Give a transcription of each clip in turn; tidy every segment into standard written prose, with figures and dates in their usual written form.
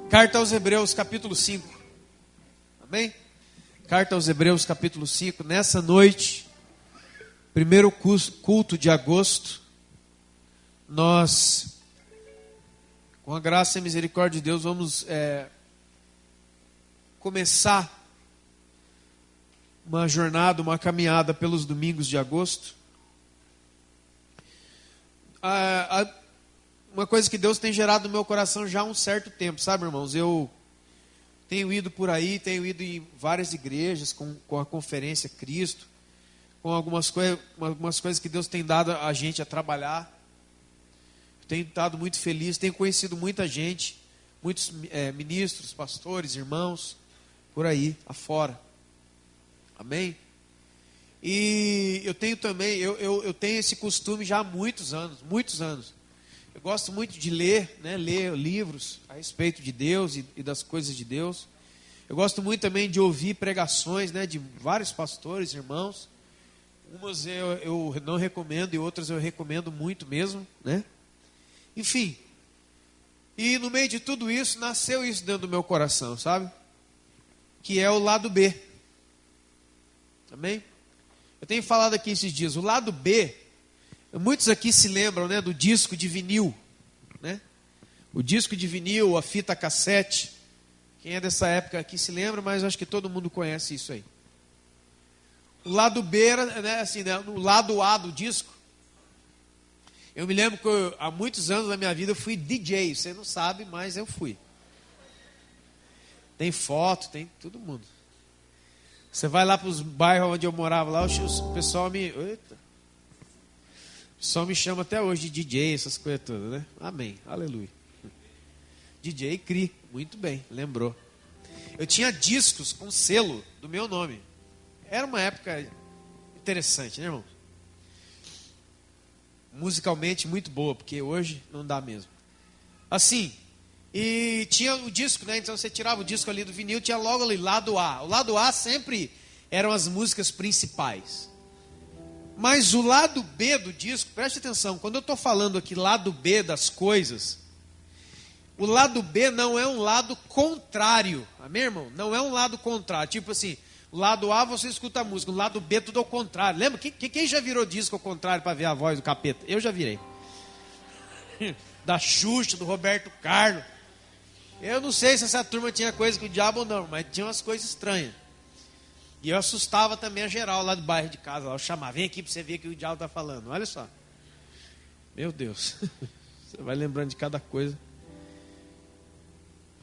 Carta aos Hebreus, capítulo 5. Amém? Carta aos Hebreus, capítulo 5. Nessa noite, primeiro culto de agosto, nós, com a graça e a misericórdia de Deus, vamos começar uma jornada, uma caminhada pelos domingos de agosto. Uma coisa que Deus tem gerado no meu coração já há um certo tempo, sabe, irmãos? Eu tenho ido por aí, tenho ido em várias igrejas com a Conferência Cristo, com algumas coisas que Deus tem dado a gente a trabalhar. Tenho estado muito feliz, tenho conhecido muita gente, muitos ministros, pastores, irmãos, por aí, afora. Amém? E eu tenho também, eu tenho esse costume já há muitos anos. Eu gosto muito de ler, ler livros a respeito de Deus e das coisas de Deus. Eu gosto muito também de ouvir pregações, de vários pastores, irmãos. Umas eu não recomendo e outras eu recomendo muito mesmo, Enfim, e no meio de tudo isso, nasceu isso dentro do meu coração, sabe? Que é o lado B. Amém? Eu tenho falado aqui esses dias, o lado B, muitos aqui se lembram, do disco de vinil, O disco de vinil, a fita cassete. Quem é dessa época aqui se lembra, mas acho que todo mundo conhece isso aí. O lado B era, o lado A do disco. Eu me lembro que há muitos anos da minha vida eu fui DJ, você não sabe, mas eu fui. Tem foto, tem todo mundo. Você vai lá para os bairros onde eu morava lá, o pessoal me chama até hoje de DJ, essas coisas todas, Amém, aleluia. DJ Cri, muito bem, lembrou. Eu tinha discos com selo do meu nome. Era uma época interessante, irmão? Musicalmente muito boa, porque hoje não dá mesmo. Assim, e tinha o disco, Então você tirava o disco ali do vinil, tinha logo ali, lado A. O lado A sempre eram as músicas principais. Mas o lado B do disco, preste atenção, quando eu estou falando aqui lado B das coisas, o lado B não é um lado contrário, amém, irmão? Não é um lado contrário, tipo assim, o lado A você escuta a música, o lado B tudo ao contrário. Lembra? Quem já virou disco ao contrário para ver a voz do capeta? Eu já virei. Da Xuxa, do Roberto Carlos. Eu não sei se essa turma tinha coisa com o diabo ou não, mas tinha umas coisas estranhas. E eu assustava também a geral lá do bairro de casa. Eu chamava, vem aqui para você ver o que o diabo está falando. Olha só. Meu Deus. Você vai lembrando de cada coisa.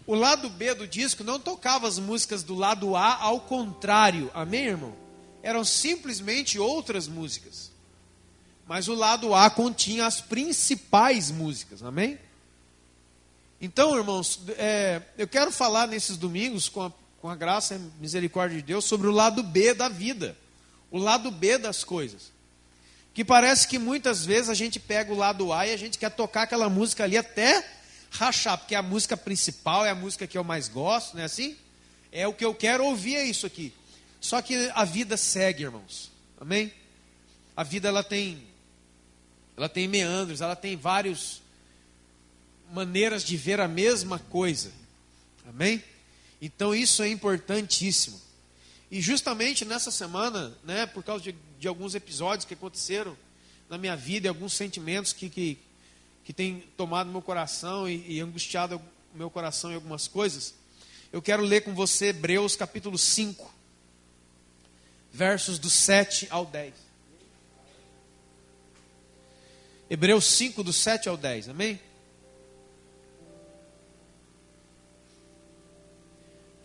O lado B do disco não tocava as músicas do lado A ao contrário. Amém, irmão? Eram simplesmente outras músicas. Mas o lado A continha as principais músicas. Amém? Então, irmãos, eu quero falar nesses domingos, com a graça e misericórdia de Deus, sobre o lado B da vida. O lado B das coisas. Que parece que muitas vezes a gente pega o lado A e a gente quer tocar aquela música ali até rachar, porque a música principal é a música que eu mais gosto, não é assim? É o que eu quero ouvir, é isso aqui. Só que a vida segue, irmãos. Amém? A vida ela tem meandros, ela tem várias maneiras de ver a mesma coisa. Amém? Então isso é importantíssimo. E justamente nessa semana, por causa de alguns episódios que aconteceram na minha vida, e alguns sentimentos que têm tomado meu coração e angustiado o meu coração em algumas coisas, eu quero ler com você Hebreus capítulo 5, versos do 7 ao 10. Hebreus 5, do 7 ao 10, amém?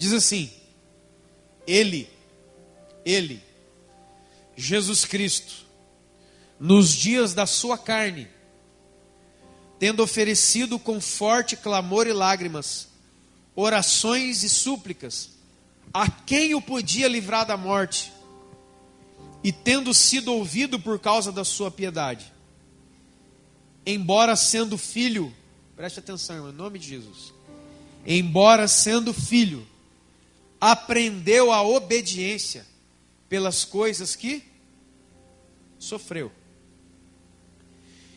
Diz assim: Ele, Jesus Cristo, nos dias da sua carne, tendo oferecido com forte clamor e lágrimas, orações e súplicas, a quem o podia livrar da morte, e tendo sido ouvido por causa da sua piedade, embora sendo filho, preste atenção, irmão, em nome de Jesus, embora sendo filho, aprendeu a obediência pelas coisas que sofreu.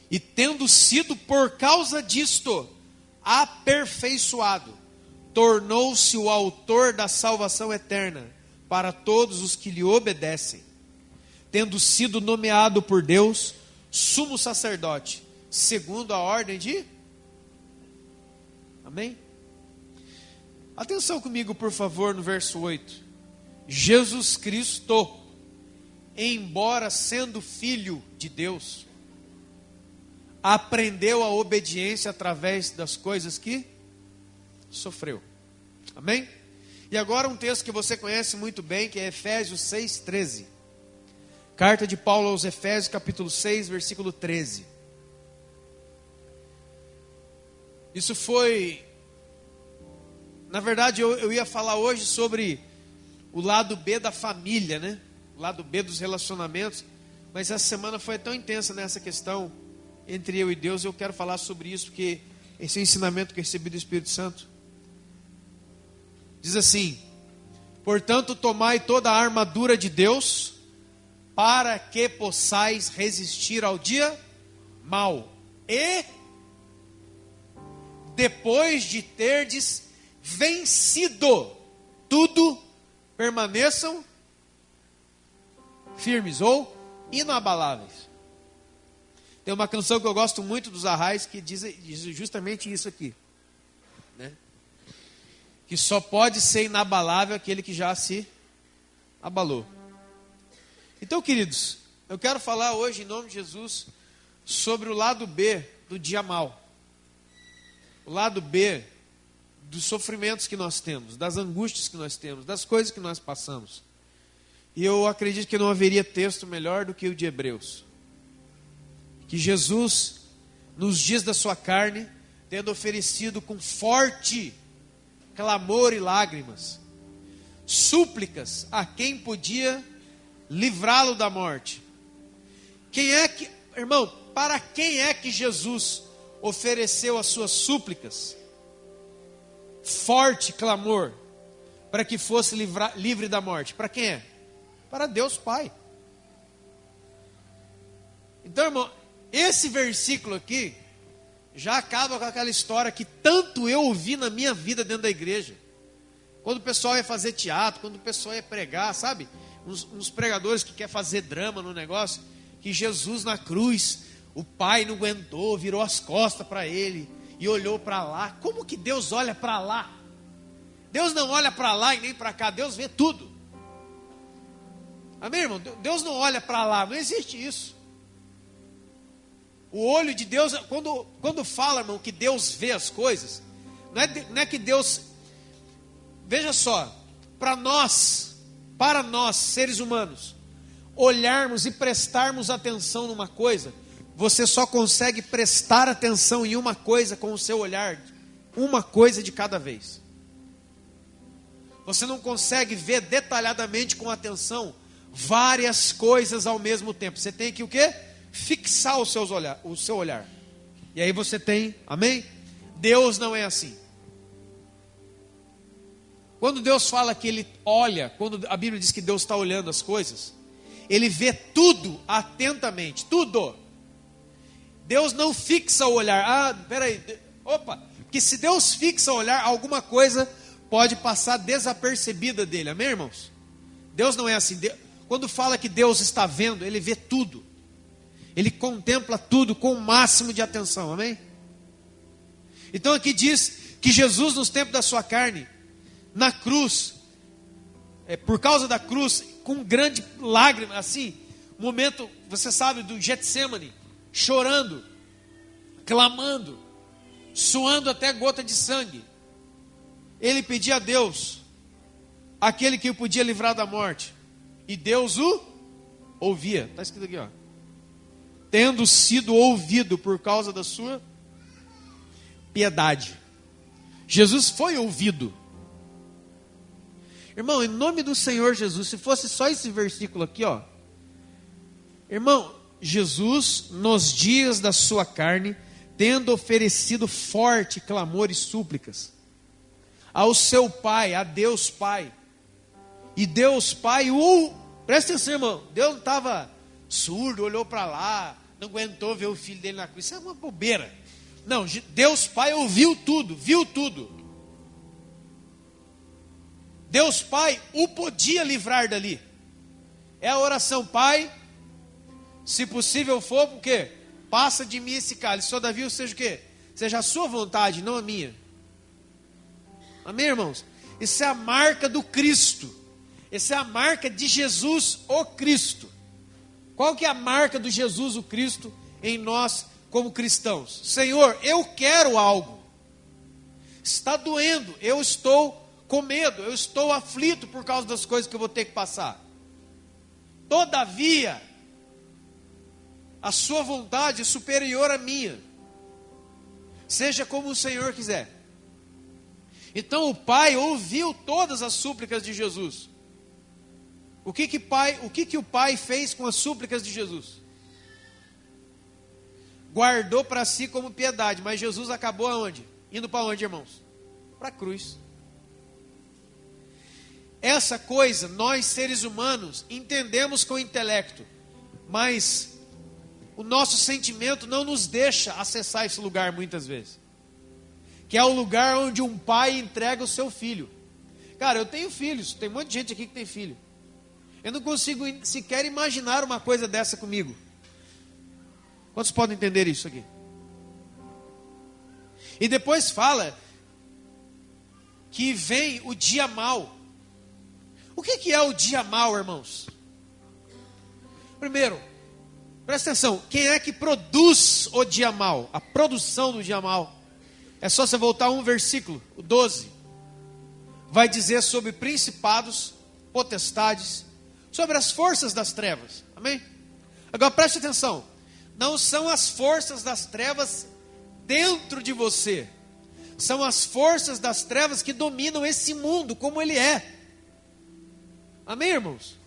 E tendo sido por causa disto aperfeiçoado, tornou-se o autor da salvação eterna para todos os que lhe obedecem, tendo sido nomeado por Deus sumo sacerdote, segundo a ordem de... Amém? Atenção comigo, por favor, no verso 8. Jesus Cristo, embora sendo filho de Deus, aprendeu a obediência através das coisas que sofreu. Amém? E agora um texto que você conhece muito bem, que é Efésios 6:13. Carta de Paulo aos Efésios, capítulo 6, versículo 13. Isso foi... Na verdade, eu ia falar hoje sobre o lado B da família, né? O lado B dos relacionamentos. Mas essa semana foi tão intensa nessa questão entre eu e Deus. Eu quero falar sobre isso, porque esse é o ensinamento que eu recebi do Espírito Santo. Diz assim: portanto, tomai toda a armadura de Deus, para que possais resistir ao dia mau. E, depois de terdes vencido tudo, permaneçam firmes ou inabaláveis. Tem uma canção que eu gosto muito dos Arrais que diz justamente isso aqui, né? Que só pode ser inabalável aquele que já se abalou. Então, queridos, eu quero falar hoje, em nome de Jesus, sobre o lado B do dia mau. O lado B dos sofrimentos que nós temos, das angústias que nós temos, das coisas que nós passamos. E eu acredito que não haveria texto melhor do que o de Hebreus. Que Jesus, nos dias da sua carne, tendo oferecido com forte clamor e lágrimas, súplicas a quem podia livrá-lo da morte. Irmão, para quem é que Jesus ofereceu as suas súplicas? Forte clamor, para que fosse livre da morte. Para quem é? Para Deus Pai. Então, irmão, esse versículo aqui já acaba com aquela história que tanto eu ouvi na minha vida dentro da igreja. Quando o pessoal ia fazer teatro, quando o pessoal ia pregar, sabe? Uns pregadores que querem fazer drama no negócio, que Jesus na cruz, o Pai não aguentou, virou as costas para ele e olhou para lá. Como que Deus olha para lá? Deus não olha para lá e nem para cá, Deus vê tudo. Amém, irmão? Deus não olha para lá, não existe isso. O olho de Deus, quando fala, irmão, que Deus vê as coisas, não é que Deus... Veja só, para nós, seres humanos, olharmos e prestarmos atenção numa coisa, você só consegue prestar atenção em uma coisa com o seu olhar, uma coisa de cada vez. Você não consegue ver detalhadamente com atenção várias coisas ao mesmo tempo. Você tem que o quê? Fixar o seu olhar. E aí você tem, amém? Deus não é assim. Quando Deus fala que Ele olha, quando a Bíblia diz que Deus está olhando as coisas, Ele vê tudo atentamente, tudo. Deus não fixa o olhar. Peraí, porque se Deus fixa o olhar, alguma coisa pode passar desapercebida dele, amém, irmãos? Deus não é assim. Quando fala que Deus está vendo, Ele vê tudo. Ele contempla tudo com o máximo de atenção, amém? Então aqui diz que Jesus, nos tempos da sua carne, na cruz, por causa da cruz, com grande lágrima, assim, momento, você sabe, do Getsemane, chorando, clamando, suando até gota de sangue, ele pedia a Deus, aquele que o podia livrar da morte, e Deus o ouvia. Está escrito aqui, ó. Tendo sido ouvido por causa da sua piedade. Jesus foi ouvido. Irmão, em nome do Senhor Jesus, se fosse só esse versículo aqui, ó. Irmão, Jesus, nos dias da sua carne, tendo oferecido forte clamor e súplicas ao seu Pai, a Deus Pai. E Deus Pai, presta atenção, irmão, Deus não estava surdo, olhou para lá, não aguentou ver o filho dele na cruz. Isso é uma bobeira. Não, Deus Pai ouviu tudo, viu tudo. Deus Pai o podia livrar dali. É a oração: Pai, se possível for, o quê? Passa de mim esse cálice. Todavia, seja o quê? Seja a sua vontade, não a minha. Amém, irmãos? Isso é a marca do Cristo. Essa é a marca de Jesus, o Cristo. Qual que é a marca do Jesus, o Cristo, em nós como cristãos? Senhor, eu quero algo. Está doendo, eu estou com medo, eu estou aflito por causa das coisas que eu vou ter que passar. Todavia, a sua vontade é superior à minha. Seja como o Senhor quiser. Então o Pai ouviu todas as súplicas de Jesus. O que o Pai fez com as súplicas de Jesus? Guardou para si como piedade, mas Jesus acabou aonde? Indo para onde, irmãos? Para a cruz. Essa coisa, nós seres humanos, entendemos com o intelecto, mas o nosso sentimento não nos deixa acessar esse lugar muitas vezes. Que é o lugar onde um pai entrega o seu filho. Cara, eu tenho filhos, tem um monte de gente aqui que tem filho. Eu não consigo sequer imaginar uma coisa dessa comigo. Quantos podem entender isso aqui? E depois fala que vem o dia mau. O que é o dia mau, irmãos? Primeiro, presta atenção, quem é que produz o dia mau? A produção do dia mau. É só você voltar um versículo, o 12. Vai dizer sobre principados, potestades, sobre as forças das trevas. Amém? Agora preste atenção. Não são as forças das trevas dentro de você. São as forças das trevas que dominam esse mundo como ele é. Amém, irmãos?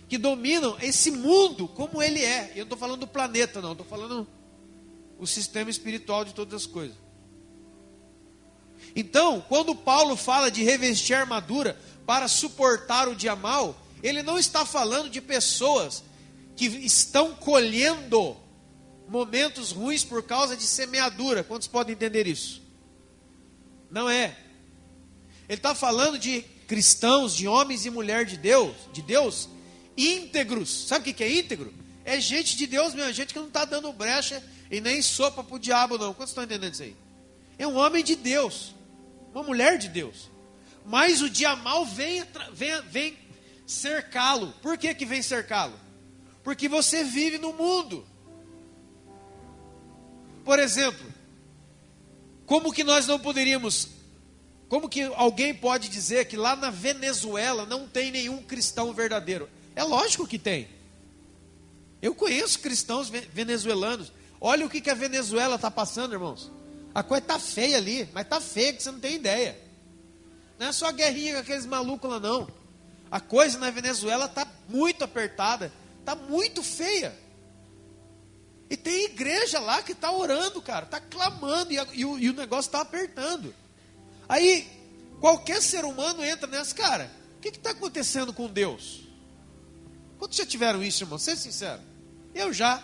Que dominam esse mundo como ele é. Eu não estou falando do planeta, não. Estou falando o sistema espiritual de todas as coisas. Então, quando Paulo fala de revestir a armadura para suportar o dia mau, ele não está falando de pessoas que estão colhendo momentos ruins por causa de semeadura. Quantos podem entender isso? Não é. Ele está falando de cristãos, de homens e mulheres de Deus, íntegros. Sabe o que é íntegro? É gente de Deus mesmo, gente que não está dando brecha e nem sopa para o diabo, não. Quantos estão entendendo isso aí? É um homem de Deus, uma mulher de Deus. Mas o dia mau vem cercá-lo. Por que vem cercá-lo? Porque você vive no mundo. Por exemplo, como que nós não poderíamos, como que alguém pode dizer que lá na Venezuela não tem nenhum cristão verdadeiro? É lógico que tem. Eu conheço cristãos venezuelanos. Olha o que a Venezuela está passando, irmãos. A coisa está feia ali, mas está feia que você não tem ideia. Não é só a guerrinha com aqueles malucos lá, não. A coisa na Venezuela está muito apertada, está muito feia. E tem igreja lá que está orando, cara, está clamando e o negócio está apertando. Aí, qualquer ser humano entra nessa, cara, o que está acontecendo com Deus? Quantos já tiveram isso, irmão? Seja sincero. Eu já.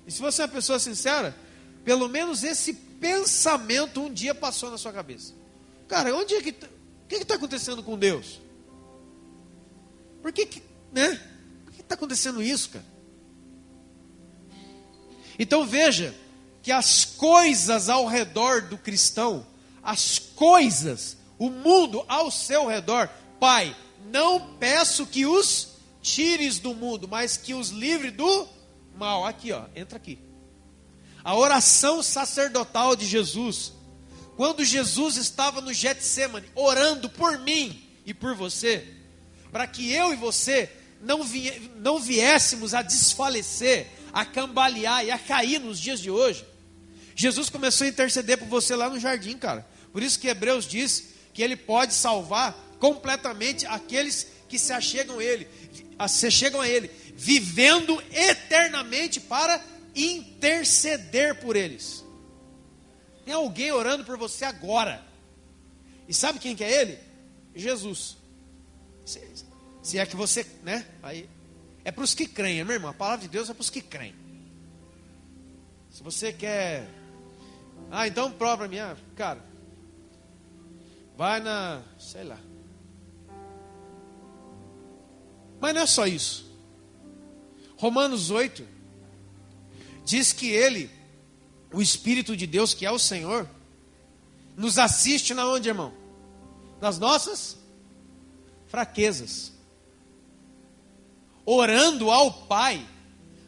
E se você é uma pessoa sincera, pelo menos esse pensamento um dia passou na sua cabeça. Cara, o que está acontecendo com Deus? Por que está acontecendo isso, cara? Então veja que as coisas ao redor do cristão, as coisas, o mundo ao seu redor, Pai, não peço que os tires do mundo, mas que os livre do mal. Aqui, ó, entra aqui. A oração sacerdotal de Jesus, quando Jesus estava no Getsêmani, orando por mim e por você, para que eu e você não viéssemos a desfalecer, a cambalear e a cair nos dias de hoje. Jesus começou a interceder por você lá no jardim, cara. Por isso que Hebreus diz que ele pode salvar completamente aqueles que se achegam a ele, vivendo eternamente para interceder por eles. Tem alguém orando por você agora. E sabe quem que é ele? Jesus. Se é que você, né? Aí é para os que creem, meu irmão. A palavra de Deus é para os que creem. Se você quer, então prova para mim, cara. vai sei lá. Mas não é só isso. Romanos 8 diz que Ele, o Espírito de Deus, que é o Senhor, nos assiste na onde, irmão? Nas nossas fraquezas. Orando ao Pai,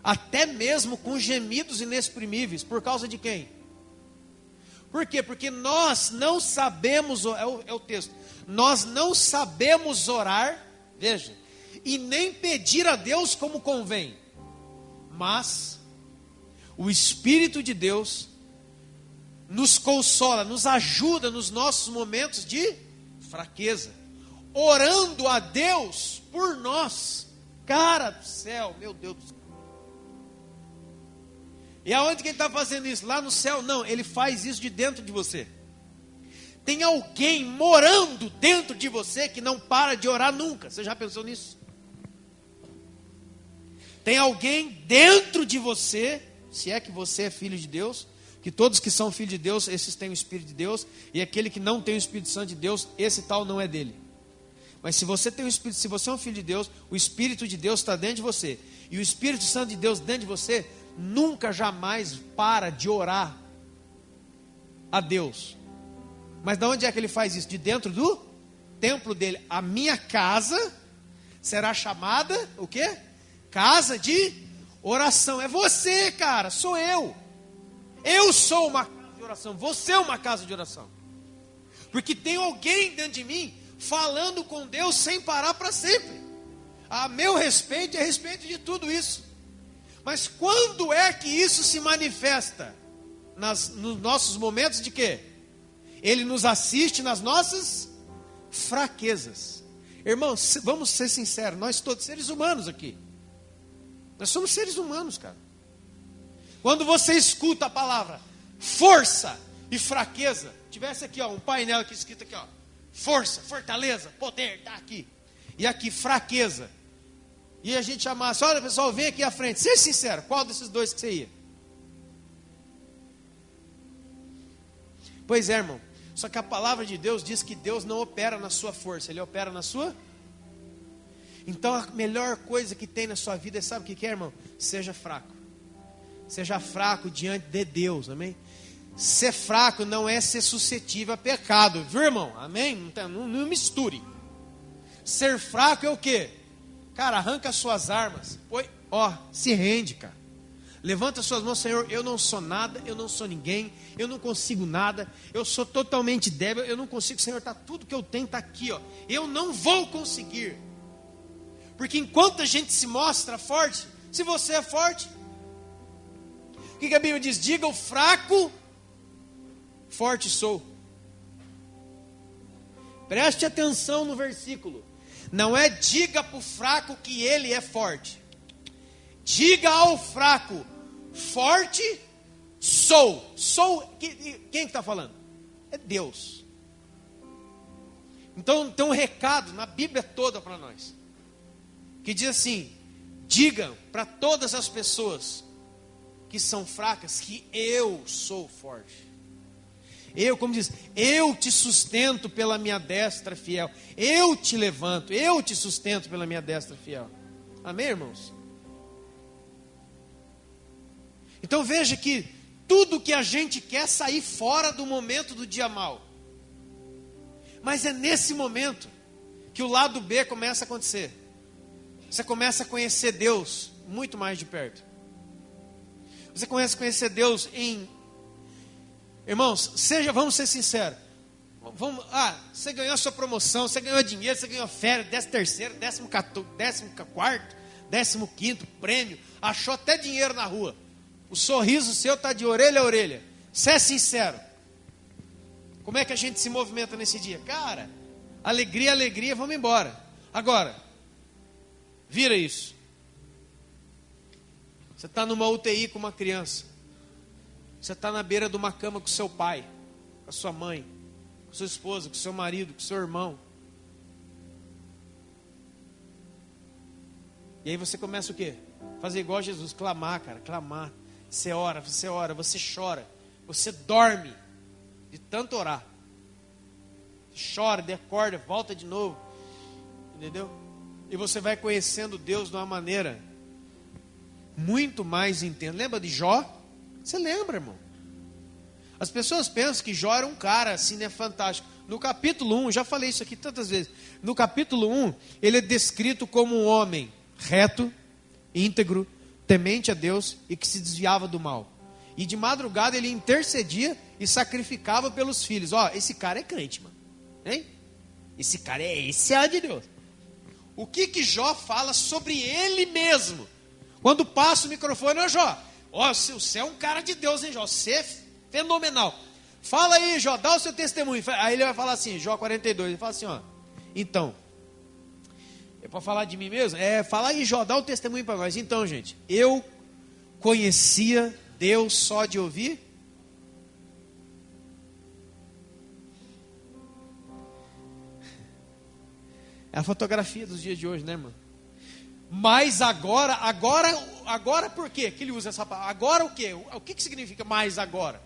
até mesmo com gemidos inexprimíveis. Por causa de quem? Por quê? Porque nós não sabemos, é o texto, nós não sabemos orar, veja, e nem pedir a Deus como convém. Mas o Espírito de Deus nos consola, nos ajuda nos nossos momentos de fraqueza, orando a Deus por nós. Cara do céu, meu Deus do céu. E aonde que ele está fazendo isso? Lá no céu? Não, ele faz isso de dentro de você. Tem alguém morando dentro de você que não para de orar nunca. Você já pensou nisso? Tem alguém dentro de você, se é que você é filho de Deus, que todos que são filhos de Deus, esses têm o Espírito de Deus, e aquele que não tem o Espírito Santo de Deus, esse tal não é dele. Mas se você tem o Espírito, se você é um filho de Deus, o Espírito de Deus está dentro de você, e o Espírito Santo de Deus dentro de você, nunca jamais para de orar a Deus. Mas de onde é que ele faz isso? De dentro do templo dele. A minha casa será chamada, o quê? Casa de oração. É você, cara, sou eu. Eu sou uma casa de oração, você é uma casa de oração. Porque tem alguém dentro de mim falando com Deus sem parar para sempre. A meu respeito e a respeito de tudo isso. Mas quando é que isso se manifesta? Nos nossos momentos de quê? Ele nos assiste nas nossas fraquezas. Irmãos, vamos ser sinceros, nós todos seres humanos aqui. Nós somos seres humanos, cara. Quando você escuta a palavra força e fraqueza, tivesse aqui ó, um painel aqui escrito aqui, ó, força, fortaleza, poder, está aqui. E aqui fraqueza. E a gente chamasse, olha pessoal, vem aqui à frente. Seja sincero, qual desses dois que você ia? Pois é, irmão. Só que a palavra de Deus diz que Deus não opera na sua força, Ele opera na sua. Então a melhor coisa que tem na sua vida, sabe o que é, irmão? Seja fraco. Seja fraco diante de Deus, amém? Ser fraco não é ser suscetível a pecado, viu, irmão? Amém? Não misture. Ser fraco é o quê? Cara, arranca as suas armas. Se rende, cara. Levanta as suas mãos, Senhor, eu não sou nada, eu não sou ninguém, eu não consigo nada, eu sou totalmente débil, eu não consigo, Senhor, tudo que eu tenho está aqui, ó. Eu não vou conseguir. Porque enquanto a gente se mostra forte, se você é forte, o que a Bíblia diz? Diga o fraco, forte sou. Preste atenção no versículo. Não é diga para o fraco que ele é forte. Diga ao fraco, forte sou. Quem está falando? É Deus. Então tem um recado na Bíblia toda para nós. Que diz assim, digam para todas as pessoas que são fracas que eu sou forte. Eu, como diz, eu te sustento pela minha destra fiel. Eu te levanto, eu te sustento pela minha destra fiel. Amém, irmãos? Então veja que tudo que a gente quer é sair fora do momento do dia mau. Mas é nesse momento que o lado B começa a acontecer. Você começa a conhecer Deus muito mais de perto. Você começa a conhecer Deus em... Irmãos, vamos ser sinceros. Você ganhou a sua promoção, você ganhou dinheiro, você ganhou férias, 13º, 14º, 15º prêmio, achou até dinheiro na rua. O sorriso seu está de orelha a orelha. Você é sincero. Como é que a gente se movimenta nesse dia? Cara, alegria, alegria, vamos embora. Agora, vira isso. Você está numa UTI com uma criança. Você está na beira de uma cama com seu pai, com a sua mãe, com sua esposa, com seu marido, com seu irmão. E aí você começa o quê? Fazer igual a Jesus, clamar, cara, clamar. Você ora, você chora, você dorme de tanto orar. chora, acorda, volta de novo. Entendeu? E você vai conhecendo Deus de uma maneira muito mais intensa. Lembra de Jó? Você lembra, irmão? As pessoas pensam que Jó era um cara assim, né, fantástico. No capítulo 1, já falei isso aqui tantas vezes. No capítulo 1, ele é descrito como um homem reto, íntegro, temente a Deus e que se desviava do mal. E de madrugada ele intercedia e sacrificava pelos filhos. Ó, esse cara é crente, mano. Hein? Esse cara esse é de Deus. O que Jó fala sobre ele mesmo? Quando passa o microfone, ó Jó, ó, você é um cara de Deus, hein, Jó? Você é fenomenal. Fala aí, Jó, dá o seu testemunho. Aí ele vai falar assim, Jó 42, ele fala assim, ó, então, é para falar de mim mesmo? Fala aí, Jó, dá o testemunho para nós. Então, gente, eu conhecia Deus só de ouvir. É a fotografia dos dias de hoje, né, irmão? Mas agora por quê que ele usa essa palavra? Agora o quê? O que significa mais agora?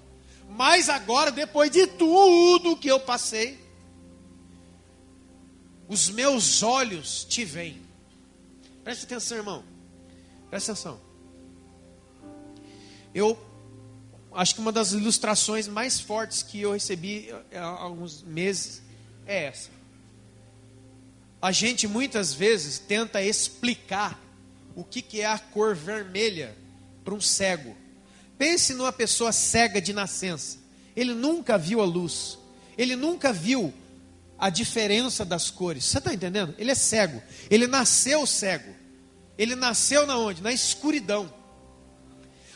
Mais agora, depois de tudo que eu passei, os meus olhos te veem. Preste atenção, irmão. Preste atenção. Eu acho que uma das ilustrações mais fortes que eu recebi há alguns meses é essa. A gente muitas vezes tenta explicar o que é a cor vermelha para um cego. Pense numa pessoa cega de nascença. Ele nunca viu a luz. Ele nunca viu a diferença das cores. Você está entendendo? Ele é cego. Ele nasceu cego. Ele nasceu na onde? Na escuridão.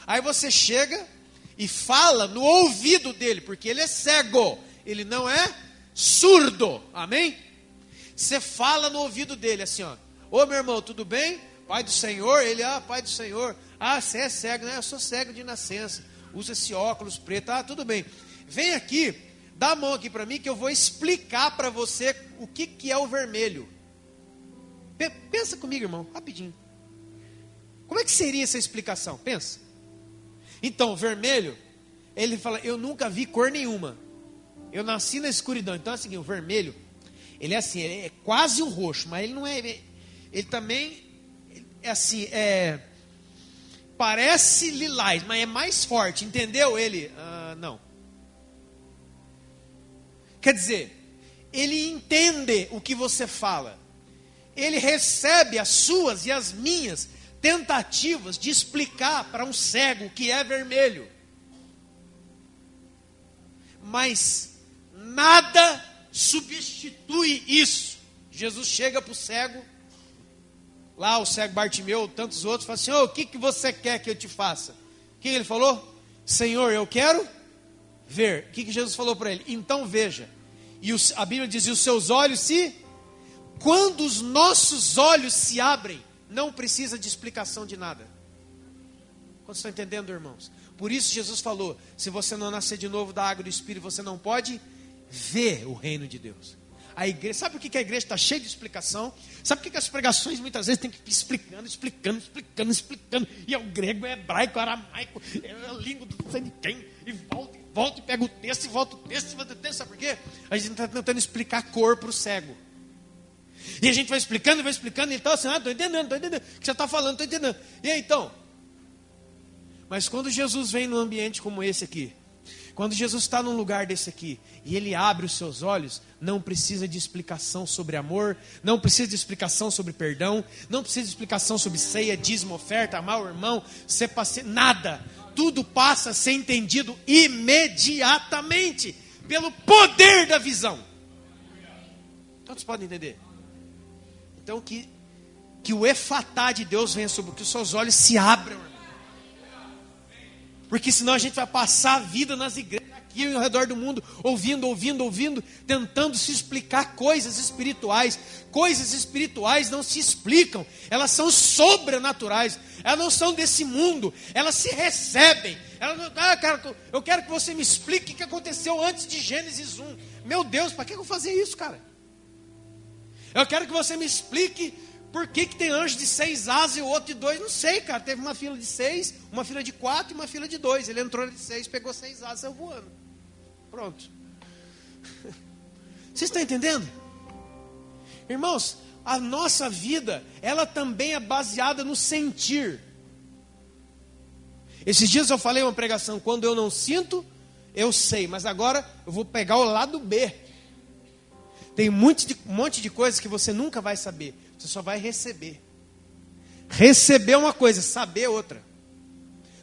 Aí você chega e fala no ouvido dele, porque ele é cego. Ele não é surdo. Amém? Você fala no ouvido dele assim, ó. Ô meu irmão, tudo bem? Pai do Senhor? Ele, pai do Senhor. Você é cego, né? Eu sou cego de nascença. Usa esse óculos preto. Tudo bem. Vem aqui, dá a mão aqui para mim que eu vou explicar para você o que é o vermelho. Pensa comigo, irmão, rapidinho. Como é que seria essa explicação? Pensa. Então, o vermelho, ele fala, eu nunca vi cor nenhuma. Eu nasci na escuridão. Então é o seguinte, o vermelho, ele é assim, ele é quase um roxo, mas ele não é, ele também é assim, parece lilás, mas é mais forte, entendeu? Ele, não. Quer dizer, ele entende o que você fala. Ele recebe as suas e as minhas tentativas de explicar para um cego o que é vermelho. Mas nada substitui isso. Jesus chega para o cego, lá o cego Bartimeu, tantos outros, fala assim, o que você quer que eu te faça? O que ele falou? Senhor, eu quero ver. O que Jesus falou para ele? Então veja. E a Bíblia diz, e os seus olhos se... Quando os nossos olhos se abrem, não precisa de explicação de nada. Quantos estão entendendo, irmãos? Por isso Jesus falou, se você não nascer de novo da água e do Espírito, você não pode ver o reino de Deus. A igreja, sabe por que a igreja está cheia de explicação? Sabe por que as pregações muitas vezes tem que ir explicando, e é o grego, é hebraico, é aramaico, é a língua do não sei de quem, e volta, e pega o texto, e volta o texto, sabe por quê? A gente está tentando explicar cor para o cego. E a gente vai explicando, e ele está assim, estou entendendo, o que você está falando, estou entendendo. E aí então? Mas quando Jesus vem num ambiente como esse aqui, quando Jesus está num lugar desse aqui, e Ele abre os seus olhos, não precisa de explicação sobre amor, não precisa de explicação sobre perdão, não precisa de explicação sobre ceia, dízimo, oferta, amar o irmão, ser paciente, nada. Tudo passa a ser entendido imediatamente, pelo poder da visão. Todos podem entender? Então que o efatá de Deus venha sobre que os seus olhos se abram, irmão. Porque senão a gente vai passar a vida nas igrejas aqui ao redor do mundo, ouvindo, tentando se explicar coisas espirituais. Coisas espirituais não se explicam, elas são sobrenaturais, elas não são desse mundo, elas se recebem. Cara, eu quero que você me explique o que aconteceu antes de Gênesis 1. Meu Deus, para que eu vou fazer isso, cara? Eu quero que você me explique por que tem anjo de 6 asas e o outro de 2. Não sei, cara. Teve uma fila de 6, uma fila de 4 e uma fila de 2. Ele entrou de 6, pegou 6 asas e saiu voando. Pronto. Vocês estão entendendo? Irmãos, a nossa vida, ela também é baseada no sentir. Esses dias eu falei uma pregação, quando eu não sinto, eu sei, mas agora eu vou pegar o lado B. Tem um monte de coisas que você nunca vai saber, você só vai receber. Receber é uma coisa, saber outra.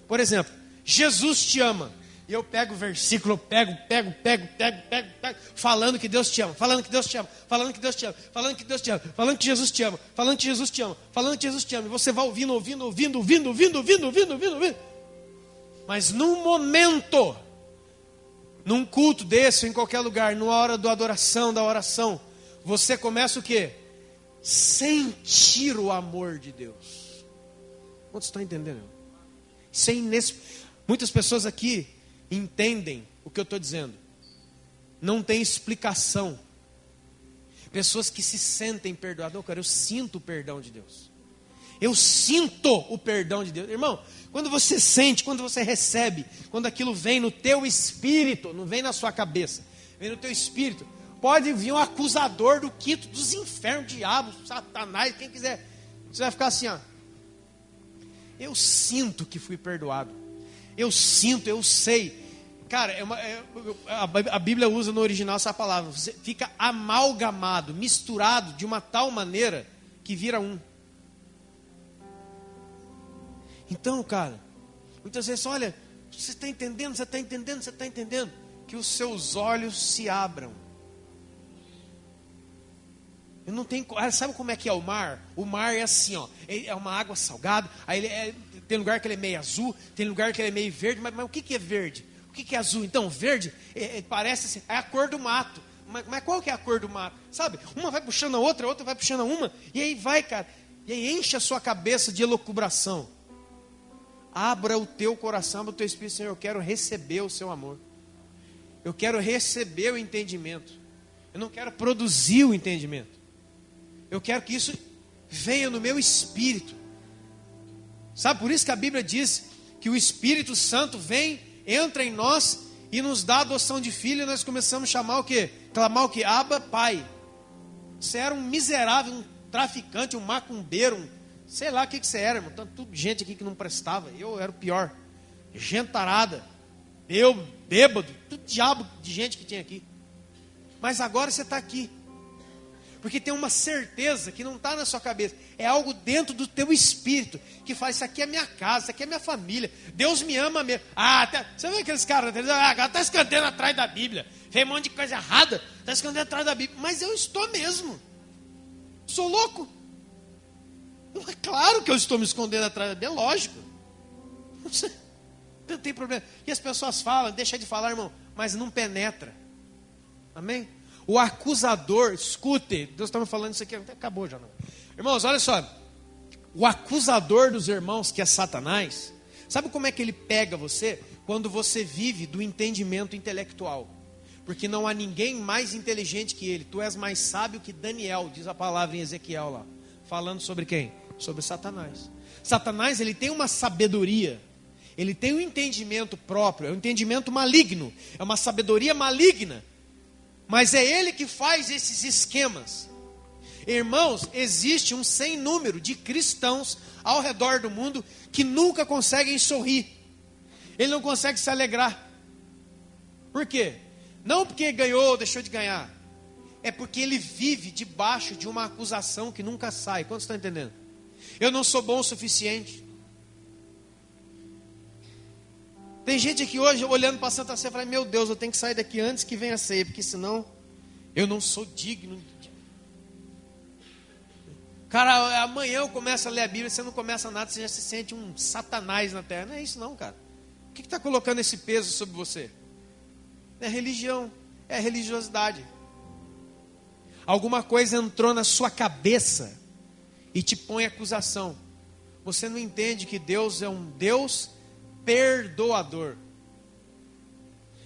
Por exemplo, Jesus te ama. E eu pego o versículo, pego, falando que Deus te ama, falando que Deus te ama, falando que Deus te ama, falando que Deus te ama, falando que Jesus te ama, falando que Jesus te ama, falando que Jesus te ama. E você vai ouvindo. Mas num momento, num culto desse, ou em qualquer lugar, numa hora da adoração, da oração, você começa o quê? Sentir o amor de Deus. Quantos estão entendendo? Muitas pessoas aqui entendem o que eu estou dizendo. Não tem explicação. Pessoas que se sentem perdoadas. Não, cara, eu sinto o perdão de Deus. Eu sinto o perdão de Deus. Irmão, quando você sente, quando você recebe, quando aquilo vem no teu espírito, não vem na sua cabeça, vem no teu espírito, pode vir um acusador do quinto dos infernos, diabo, Satanás, quem quiser. Você vai ficar assim, ó. Eu sinto que fui perdoado. Eu sinto, eu sei. Cara, a Bíblia usa no original essa palavra. Você fica amalgamado, misturado de uma tal maneira que vira um. Então, cara, muitas vezes, olha, você está entendendo, você está entendendo, você está entendendo. Que os seus olhos se abram. Eu não tenho, sabe como é que é o mar? O mar é assim, ó, é uma água salgada. Aí tem lugar que ele é meio azul, tem lugar que ele é meio verde. Mas o que é verde? O que é azul? Então, verde parece assim, é a cor do mato. Mas qual que é a cor do mato? Sabe? Uma vai puxando a outra vai puxando a uma. E aí vai, cara. E aí enche a sua cabeça de elucubração. Abra o teu coração, abra o teu espírito, Senhor. Eu quero receber o seu amor. Eu quero receber o entendimento. Eu não quero produzir o entendimento. Eu quero que isso venha no meu espírito. Sabe, por isso que a Bíblia diz que o Espírito Santo vem, entra em nós e nos dá a adoção de filho. E nós começamos a chamar o quê? Clamar o quê? Abba, Pai. Você era um miserável, um traficante, um macumbeiro, sei lá o que você era, irmão. Tudo gente aqui que não prestava. Eu era o pior. Gentarada. Eu, bêbado. Tudo diabo de gente que tinha aqui. Mas agora você está aqui. Porque tem uma certeza que não está na sua cabeça. É algo dentro do teu espírito. Que faz, isso aqui é minha casa, isso aqui é minha família. Deus me ama mesmo. Você vê aqueles caras, agora está escondendo atrás da Bíblia. Vem um monte de coisa errada. Está escondendo atrás da Bíblia. Mas eu estou mesmo. Sou louco. É claro que eu estou me escondendo atrás da Bíblia. É lógico. Não tem problema. E as pessoas falam, deixa de falar, irmão. Mas não penetra. Amém? O acusador, escute, Deus está me falando isso aqui, acabou já não. Irmãos, olha só, o acusador dos irmãos, que é Satanás, sabe como é que ele pega você? Quando você vive do entendimento intelectual, porque não há ninguém mais inteligente que ele. Tu és mais sábio que Daniel, diz a palavra em Ezequiel lá, falando sobre quem? Sobre Satanás. Satanás, ele tem uma sabedoria, ele tem um entendimento próprio, é um entendimento maligno, é uma sabedoria maligna. Mas é ele que faz esses esquemas. Irmãos, existe um sem número de cristãos ao redor do mundo que nunca conseguem sorrir. Ele não consegue se alegrar. Por quê? Não porque ganhou ou deixou de ganhar. É porque ele vive debaixo de uma acusação que nunca sai. Quantos estão entendendo? Eu não sou bom o suficiente. Tem gente aqui hoje olhando para a Santa Ceia e fala, meu Deus, eu tenho que sair daqui antes que venha a ceia, porque senão eu não sou digno. Cara, amanhã eu começo a ler a Bíblia, você não começa nada, você já se sente um Satanás na terra. Não é isso não, cara. O que está colocando esse peso sobre você? É religião, é religiosidade. Alguma coisa entrou na sua cabeça e te põe acusação. Você não entende que Deus é um Deus perdoador.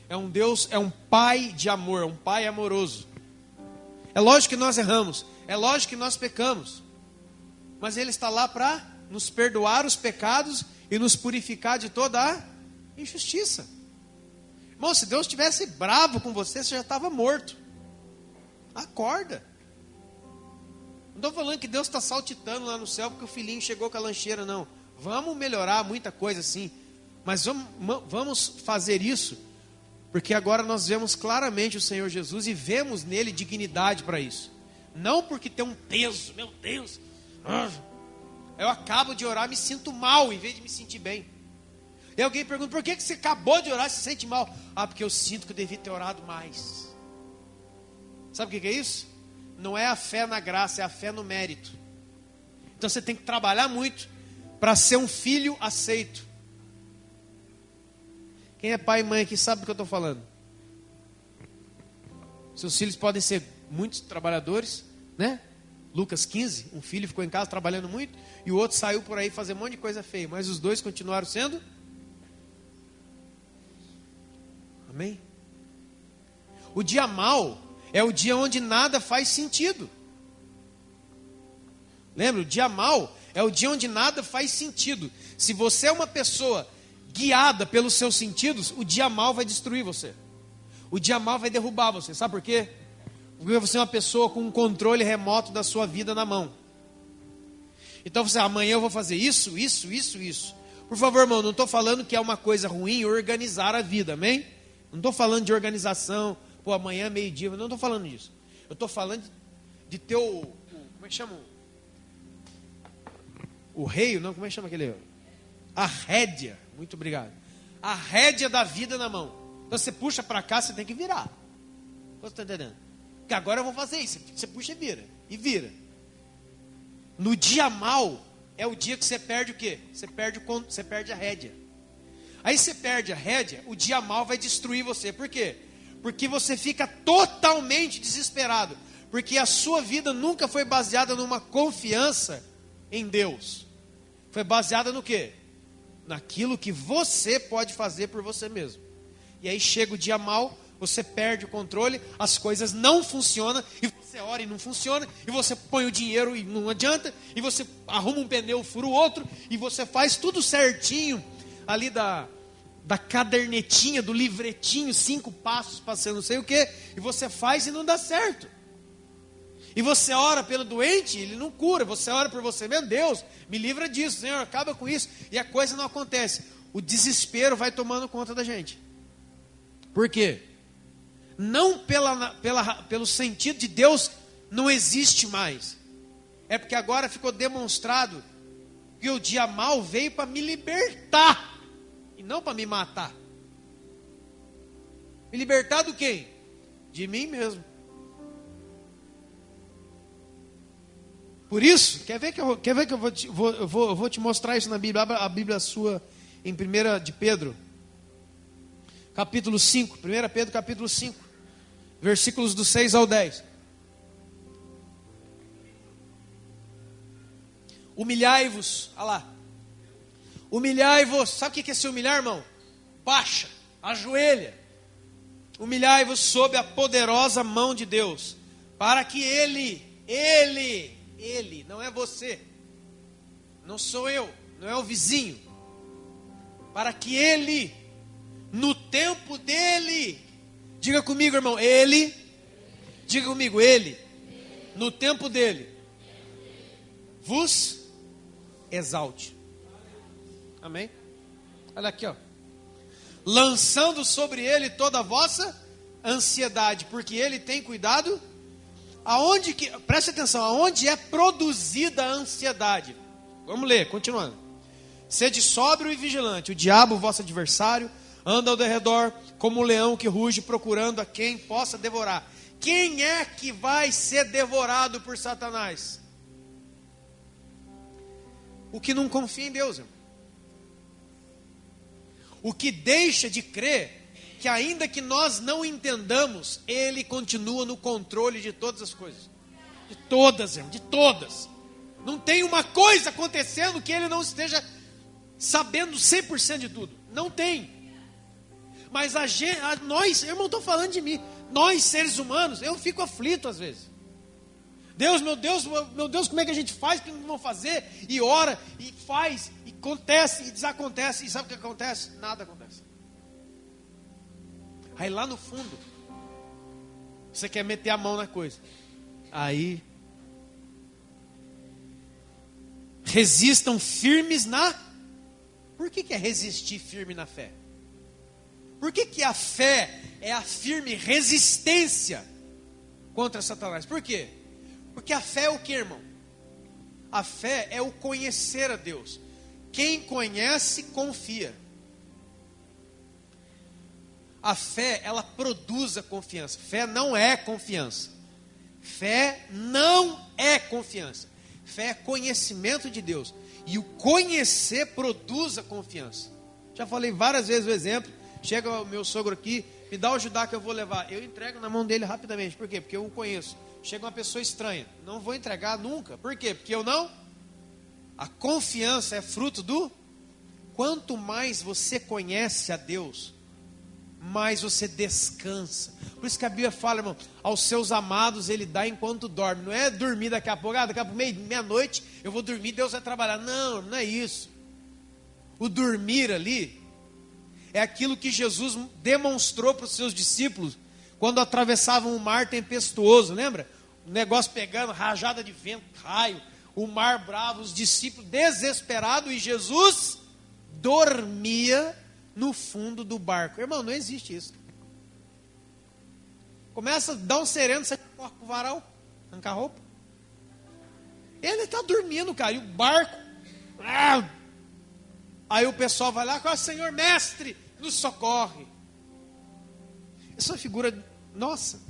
É um Deus, é um pai de amor, é um pai amoroso. É lógico que nós erramos, é lógico que nós pecamos, mas Ele está lá para nos perdoar os pecados e nos purificar de toda a injustiça. Irmão, se Deus estivesse bravo com você, você já estava morto. Acorda. Não estou falando que Deus está saltitando lá no céu porque o filhinho chegou com a lancheira, não. Vamos melhorar muita coisa sim. Mas vamos fazer isso porque agora nós vemos claramente o Senhor Jesus e vemos nele dignidade para isso. Não porque tem um peso, meu Deus. Eu acabo de orar, me sinto mal em vez de me sentir bem. E alguém pergunta, por que você acabou de orar e se sente mal? Ah, porque eu sinto que eu devia ter orado mais. Sabe o que é isso? Não é a fé na graça, é a fé no mérito. Então você tem que trabalhar muito para ser um filho aceito. Quem é pai e mãe aqui sabe do que eu estou falando. Seus filhos podem ser muitos trabalhadores, né? Lucas 15, um filho ficou em casa trabalhando muito e o outro saiu por aí fazer um monte de coisa feia, mas os dois continuaram sendo. Amém? O dia mau é o dia onde nada faz sentido. Lembra? O dia mau é o dia onde nada faz sentido. Se você é uma pessoa guiada pelos seus sentidos, o dia mau vai destruir você. O dia mau vai derrubar você. Sabe por quê? Porque você é uma pessoa com um controle remoto da sua vida na mão. Então você, amanhã eu vou fazer isso. Por favor, irmão, não estou falando que é uma coisa ruim organizar a vida, amém? Não estou falando de organização, pô, amanhã meio-dia, não estou falando disso. Eu estou falando de ter como é que chama? O rei, não, como é que chama aquele? A rédea, muito obrigado. A rédea da vida na mão. Então você puxa para cá, você tem que virar. Você está entendendo? Porque agora eu vou fazer isso. Você puxa e vira. E vira. No dia mau, é o dia que você perde o quê? Você perde a rédea. Aí você perde a rédea, o dia mau vai destruir você. Por quê? Porque você fica totalmente desesperado. Porque a sua vida nunca foi baseada numa confiança em Deus. Foi baseada no quê? Naquilo que você pode fazer por você mesmo. E aí chega o dia mau, você perde o controle, as coisas não funcionam, e você ora e não funciona, e você põe o dinheiro e não adianta, e você arruma um pneu, fura o outro, e você faz tudo certinho, ali da cadernetinha, do livretinho, 5 passos para ser não sei o que, e você faz e não dá certo. E você ora pelo doente, ele não cura, você ora por você mesmo, Deus, me livra disso, Senhor, acaba com isso, e a coisa não acontece. O desespero vai tomando conta da gente. Por quê? Não pelo sentido de Deus não existe mais. É porque agora ficou demonstrado que o dia mau veio para me libertar. E não para me matar. Me libertar do quê? De mim mesmo. Por isso, quer ver que eu vou te mostrar isso na Bíblia? Abra a Bíblia sua em 1 de Pedro. Capítulo 5. 1 Pedro capítulo 5. Versículos do 6 ao 10. Humilhai-vos. Olha lá. Humilhai-vos. Sabe o que é se humilhar, irmão? Baixa, ajoelha. Humilhai-vos sob a poderosa mão de Deus, para que Ele, não é você, não sou eu, não é o vizinho, para que Ele, no tempo dEle, diga comigo, irmão, diga comigo, Ele, no tempo dEle, vos exalte. Amém? Olha aqui, ó. Lançando sobre Ele toda a vossa ansiedade, porque Ele tem cuidado. Preste atenção, aonde é produzida a ansiedade? Vamos ler, continuando. Sede sóbrio e vigilante, o diabo, vosso adversário, anda ao derredor como um leão que ruge, procurando a quem possa devorar. Quem é que vai ser devorado por Satanás? O que não confia em Deus, irmão. O que deixa de crer que ainda que nós não entendamos, Ele continua no controle de todas as coisas. De todas, irmão, de todas. Não tem uma coisa acontecendo que Ele não esteja sabendo 100% de tudo. Não tem. Mas nós, eu não estou falando de mim, nós seres humanos, eu fico aflito às vezes. Deus, meu Deus, como é que a gente faz? O que vamos fazer? E ora, e faz, e acontece, e desacontece. E sabe o que acontece? Nada acontece. Aí lá no fundo, Você quer meter a mão na coisa. Aí, resistam firmes na... Por que é resistir firme na fé? Por que a fé é a firme resistência contra Satanás? Por quê? Porque a fé é o que, irmão? A fé é o conhecer a Deus. Quem conhece, confia. A fé, ela produz a confiança. Fé não é confiança. Fé não é confiança. Fé é conhecimento de Deus. E o conhecer produz a confiança. Já falei várias vezes o exemplo. Chega o meu sogro aqui, me dá o Judá que eu vou levar. Eu entrego na mão dele rapidamente. Por quê? Porque eu o conheço. Chega uma pessoa estranha. Não vou entregar nunca. Por quê? Porque eu não... A confiança é fruto do... Quanto mais você conhece a Deus, mais você descansa. Por isso que a Bíblia fala, irmão, aos seus amados ele dá enquanto dorme. Não é dormir daqui a pouco, daqui a pouco, meia-noite, eu vou dormir, Deus vai trabalhar. Não, não é isso. O dormir ali é aquilo que Jesus demonstrou para os seus discípulos quando atravessavam um mar tempestuoso, lembra? O negócio pegando, rajada de vento, raio, o mar bravo, os discípulos desesperados, e Jesus dormia no fundo do barco. Irmão, não existe isso. Começa a dar um sereno, você corre pro varal, arrancar a roupa. Ele está dormindo, cara, e o barco... Aí o pessoal vai lá, Senhor mestre, nos socorre. Essa é uma figura, nossa.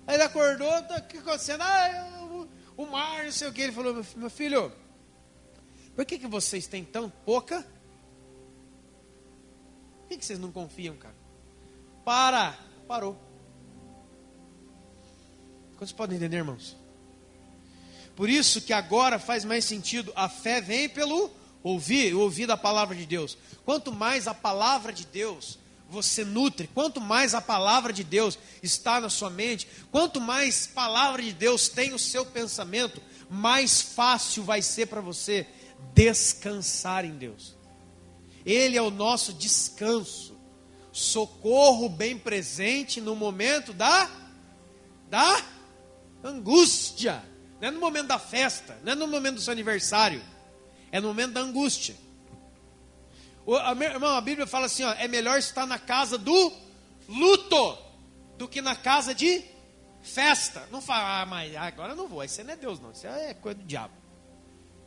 Aí ele acordou, o que está acontecendo? O mar, não sei o que. Ele falou, meu filho, por que vocês têm tão pouca? Por que vocês não confiam, cara? Parou. Quantos podem entender, irmãos? Por isso que agora faz mais sentido, a fé vem pelo ouvir da palavra de Deus. Quanto mais a palavra de Deus você nutre, quanto mais a palavra de Deus está na sua mente, quanto mais palavra de Deus tem o seu pensamento, mais fácil vai ser para você descansar em Deus. Ele é o nosso descanso, socorro bem presente no momento da angústia. Não é no momento da festa, não é no momento do seu aniversário, é no momento da angústia. Irmão, a Bíblia fala assim, é melhor estar na casa do luto do que na casa de festa. Não fala, mas agora eu não vou, isso não é Deus não, isso é coisa do diabo.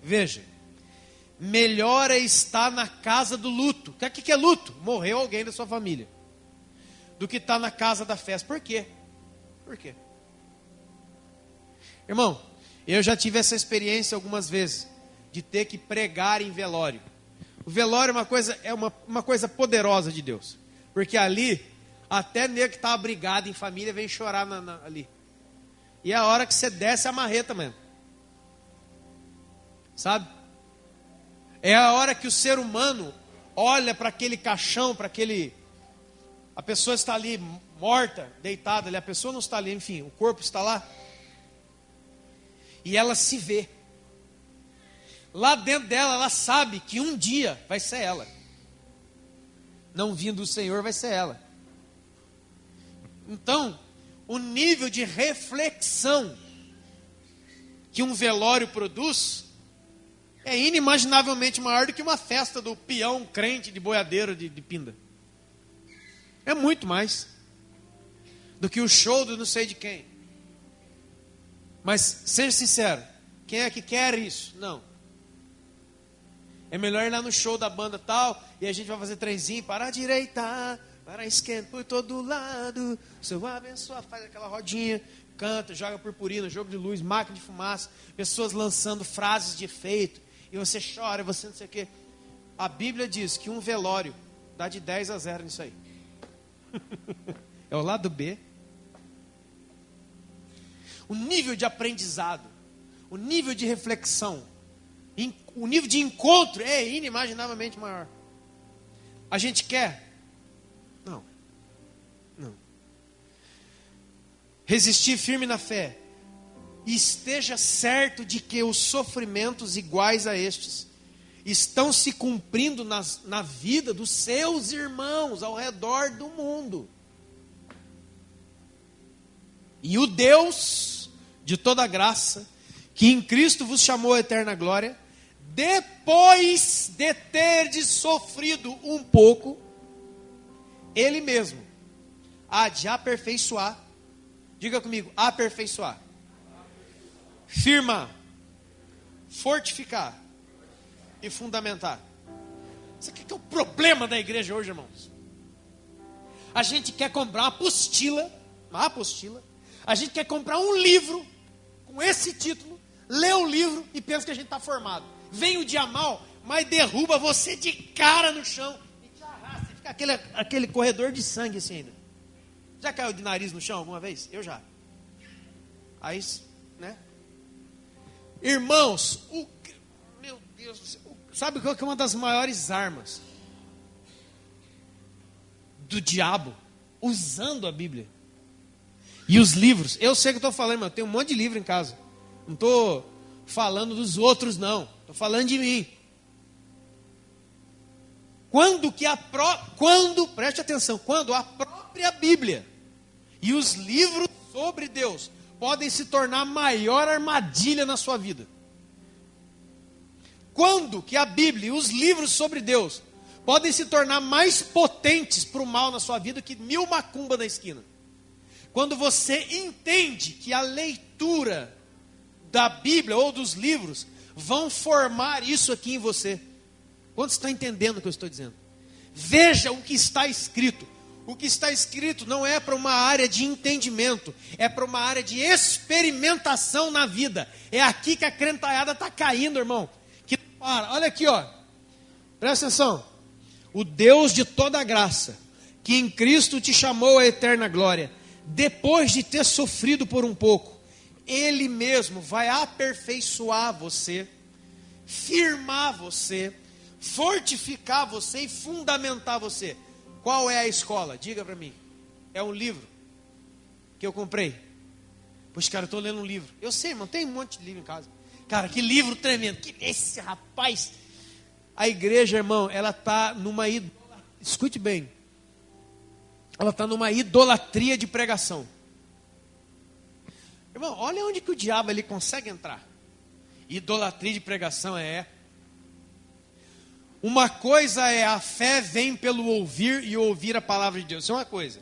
Veja, melhor é estar na casa do luto. O que é luto? Morreu alguém da sua família. Do que estar na casa da festa. Por quê? Por quê? Irmão, eu já tive essa experiência algumas vezes, de ter que pregar em velório. O velório é uma coisa poderosa de Deus. Porque ali, até nego que está brigado em família, vem chorar ali. E é a hora que você desce a marreta mesmo. Sabe? É a hora que o ser humano olha para aquele caixão, a pessoa está ali morta, deitada ali, a pessoa não está ali, enfim, o corpo está lá. E ela se vê. Lá dentro dela, ela sabe que um dia vai ser ela. Não vindo do Senhor, vai ser ela. Então, o nível de reflexão que um velório produz é inimaginavelmente maior do que uma festa do peão crente de boiadeiro de pinda. É muito mais do que o show do não sei de quem. Mas, seja sincero, quem é que quer isso? Não. É melhor ir lá no show da banda tal, e a gente vai fazer trenzinho, para a direita, para a esquerda, por todo lado, o Senhor abençoa, faz aquela rodinha, canta, joga purpurina, jogo de luz, máquina de fumaça, pessoas lançando frases de efeito, e você chora, você não sei o quê. A Bíblia diz que um velório dá de 10-0 nisso aí. É o lado B. O nível de aprendizado, o nível de reflexão, o nível de encontro é inimaginavelmente maior. A gente quer? Não. Resistir firme na fé. E esteja certo de que os sofrimentos iguais a estes estão se cumprindo na vida dos seus irmãos ao redor do mundo. E o Deus de toda graça, que em Cristo vos chamou à eterna glória, depois de terdes sofrido um pouco, Ele mesmo há de aperfeiçoar, diga comigo, aperfeiçoar, firmar, fortificar e fundamentar. Isso aqui que é o problema da igreja hoje, irmãos. A gente quer comprar uma apostila, a gente quer comprar um livro com esse título, lê o livro e pensa que a gente está formado. Vem o dia mal, mas derruba você de cara no chão e te arrasta, e fica aquele corredor de sangue assim ainda. Já caiu de nariz no chão alguma vez? Eu já. Aí, né? Irmãos, meu Deus do céu, sabe qual que é uma das maiores armas do diabo? Usando a Bíblia e os livros. Eu sei que eu estou falando, mas eu tenho um monte de livro em casa. Não estou falando dos outros, não. Estou falando de mim. Preste atenção, quando a própria Bíblia e os livros sobre Deus podem se tornar a maior armadilha na sua vida. Quando que a Bíblia e os livros sobre Deus podem se tornar mais potentes para o mal na sua vida que 1000 macumba na esquina. Quando você entende que a leitura da Bíblia ou dos livros vão formar isso aqui em você. Quantos estão entendendo o que eu estou dizendo? Veja o que está escrito. O que está escrito não é para uma área de entendimento, é para uma área de experimentação na vida. É aqui que a crentalhada está caindo, irmão. Olha aqui, ó. Presta atenção. O Deus de toda graça, que em Cristo te chamou à eterna glória, depois de ter sofrido por um pouco, Ele mesmo vai aperfeiçoar você, firmar você, fortificar você e fundamentar você. Qual é a escola? Diga para mim. É um livro que eu comprei. Pois, cara, eu estou lendo um livro. Eu sei, irmão, tem um monte de livro em casa. Cara, que livro tremendo. Que esse rapaz. A igreja, irmão, ela está numa idolatria. Escute bem. Ela está numa idolatria de pregação. Irmão, olha onde que o diabo ele consegue entrar. Idolatria de pregação é. Uma coisa é a fé vem pelo ouvir e ouvir a palavra de Deus. Isso é uma coisa.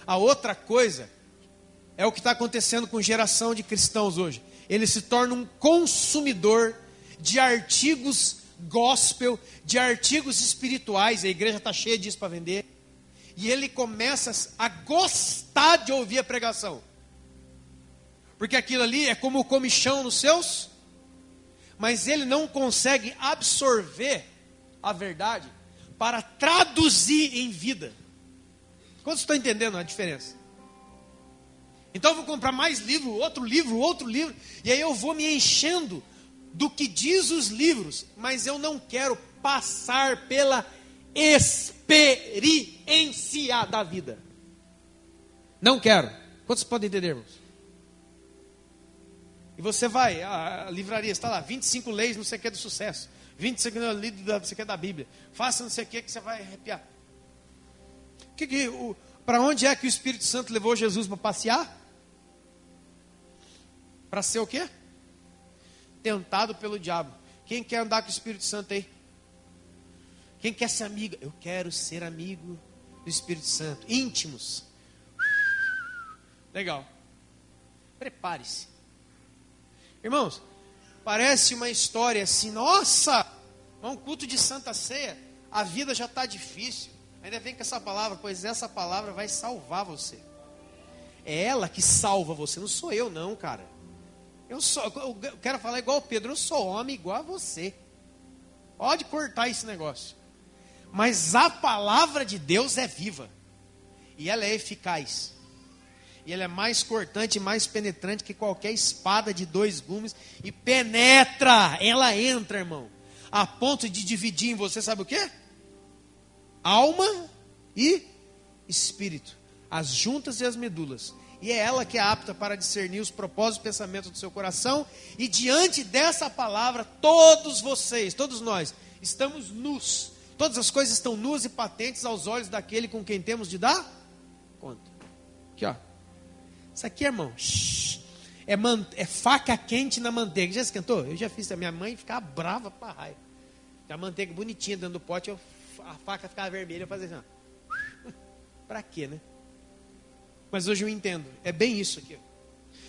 A outra coisa é o que está acontecendo com geração de cristãos hoje. Ele se torna um consumidor de artigos gospel, de artigos espirituais. A igreja está cheia disso para vender. E ele começa a gostar de ouvir a pregação. Porque aquilo ali é como o comichão nos seus, mas ele não consegue absorver a verdade para traduzir em vida. Quantos estão entendendo a diferença? Então eu vou comprar mais livro, e aí eu vou me enchendo do que diz os livros, mas eu não quero passar pela experiência da vida. Não quero. Quantos podem entender, irmãos? E você vai, a livraria está lá, 25 leis, não sei o que do sucesso, 25 livros, não sei o que da Bíblia, faça não sei o que você vai arrepiar. Para onde é que o Espírito Santo levou Jesus para passear? Para ser o quê? Tentado pelo diabo. Quem quer andar com o Espírito Santo aí? Quem quer ser amigo? Eu quero ser amigo do Espírito Santo. Íntimos. Legal. Prepare-se. Irmãos, parece uma história assim, nossa, um culto de Santa Ceia, a vida já está difícil. Ainda vem com essa palavra, pois essa palavra vai salvar você. É ela que salva você, não sou eu não, cara. Eu quero falar igual o Pedro, eu sou homem igual a você. Pode cortar esse negócio. Mas a palavra de Deus é viva. E ela é eficaz. E ela é mais cortante e mais penetrante que qualquer espada de 2 gumes. E penetra, ela entra, irmão. A ponto de dividir em você, sabe o quê? Alma e espírito. As juntas e as medulas. E é ela que é apta para discernir os propósitos e pensamentos do seu coração. E diante dessa palavra, todos vocês, todos nós, estamos nus. Todas as coisas estão nuas e patentes aos olhos daquele com quem temos de dar conta. Aqui, ó. Isso aqui, irmão, é faca quente na manteiga. Já esquentou? Eu já fiz. A minha mãe ficava brava pra raio. A manteiga bonitinha dentro do pote, a faca ficava vermelha. Eu fazia assim, ó. Pra quê, né? Mas hoje eu entendo. É bem isso aqui.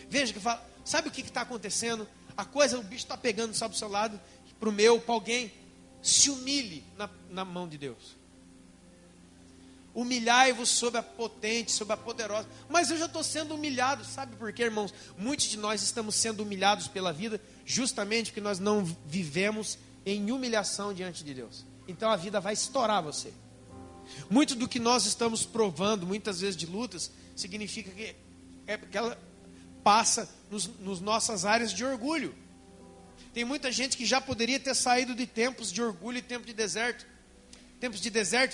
Veja que fala, sabe o que está acontecendo? A coisa, o bicho está pegando só para o seu lado, para o meu, para alguém. Se humilhe na mão de Deus. Humilhai-vos sobre a potente, sobre a poderosa. Mas eu já estou sendo humilhado. Sabe por quê, irmãos? Muitos de nós estamos sendo humilhados pela vida, justamente porque nós não vivemos em humilhação diante de Deus. Então a vida vai estourar você. Muito do que nós estamos provando, muitas vezes de lutas, significa que ela passa nos nossas áreas de orgulho. Tem muita gente que já poderia ter saído de tempos de orgulho e tempos de deserto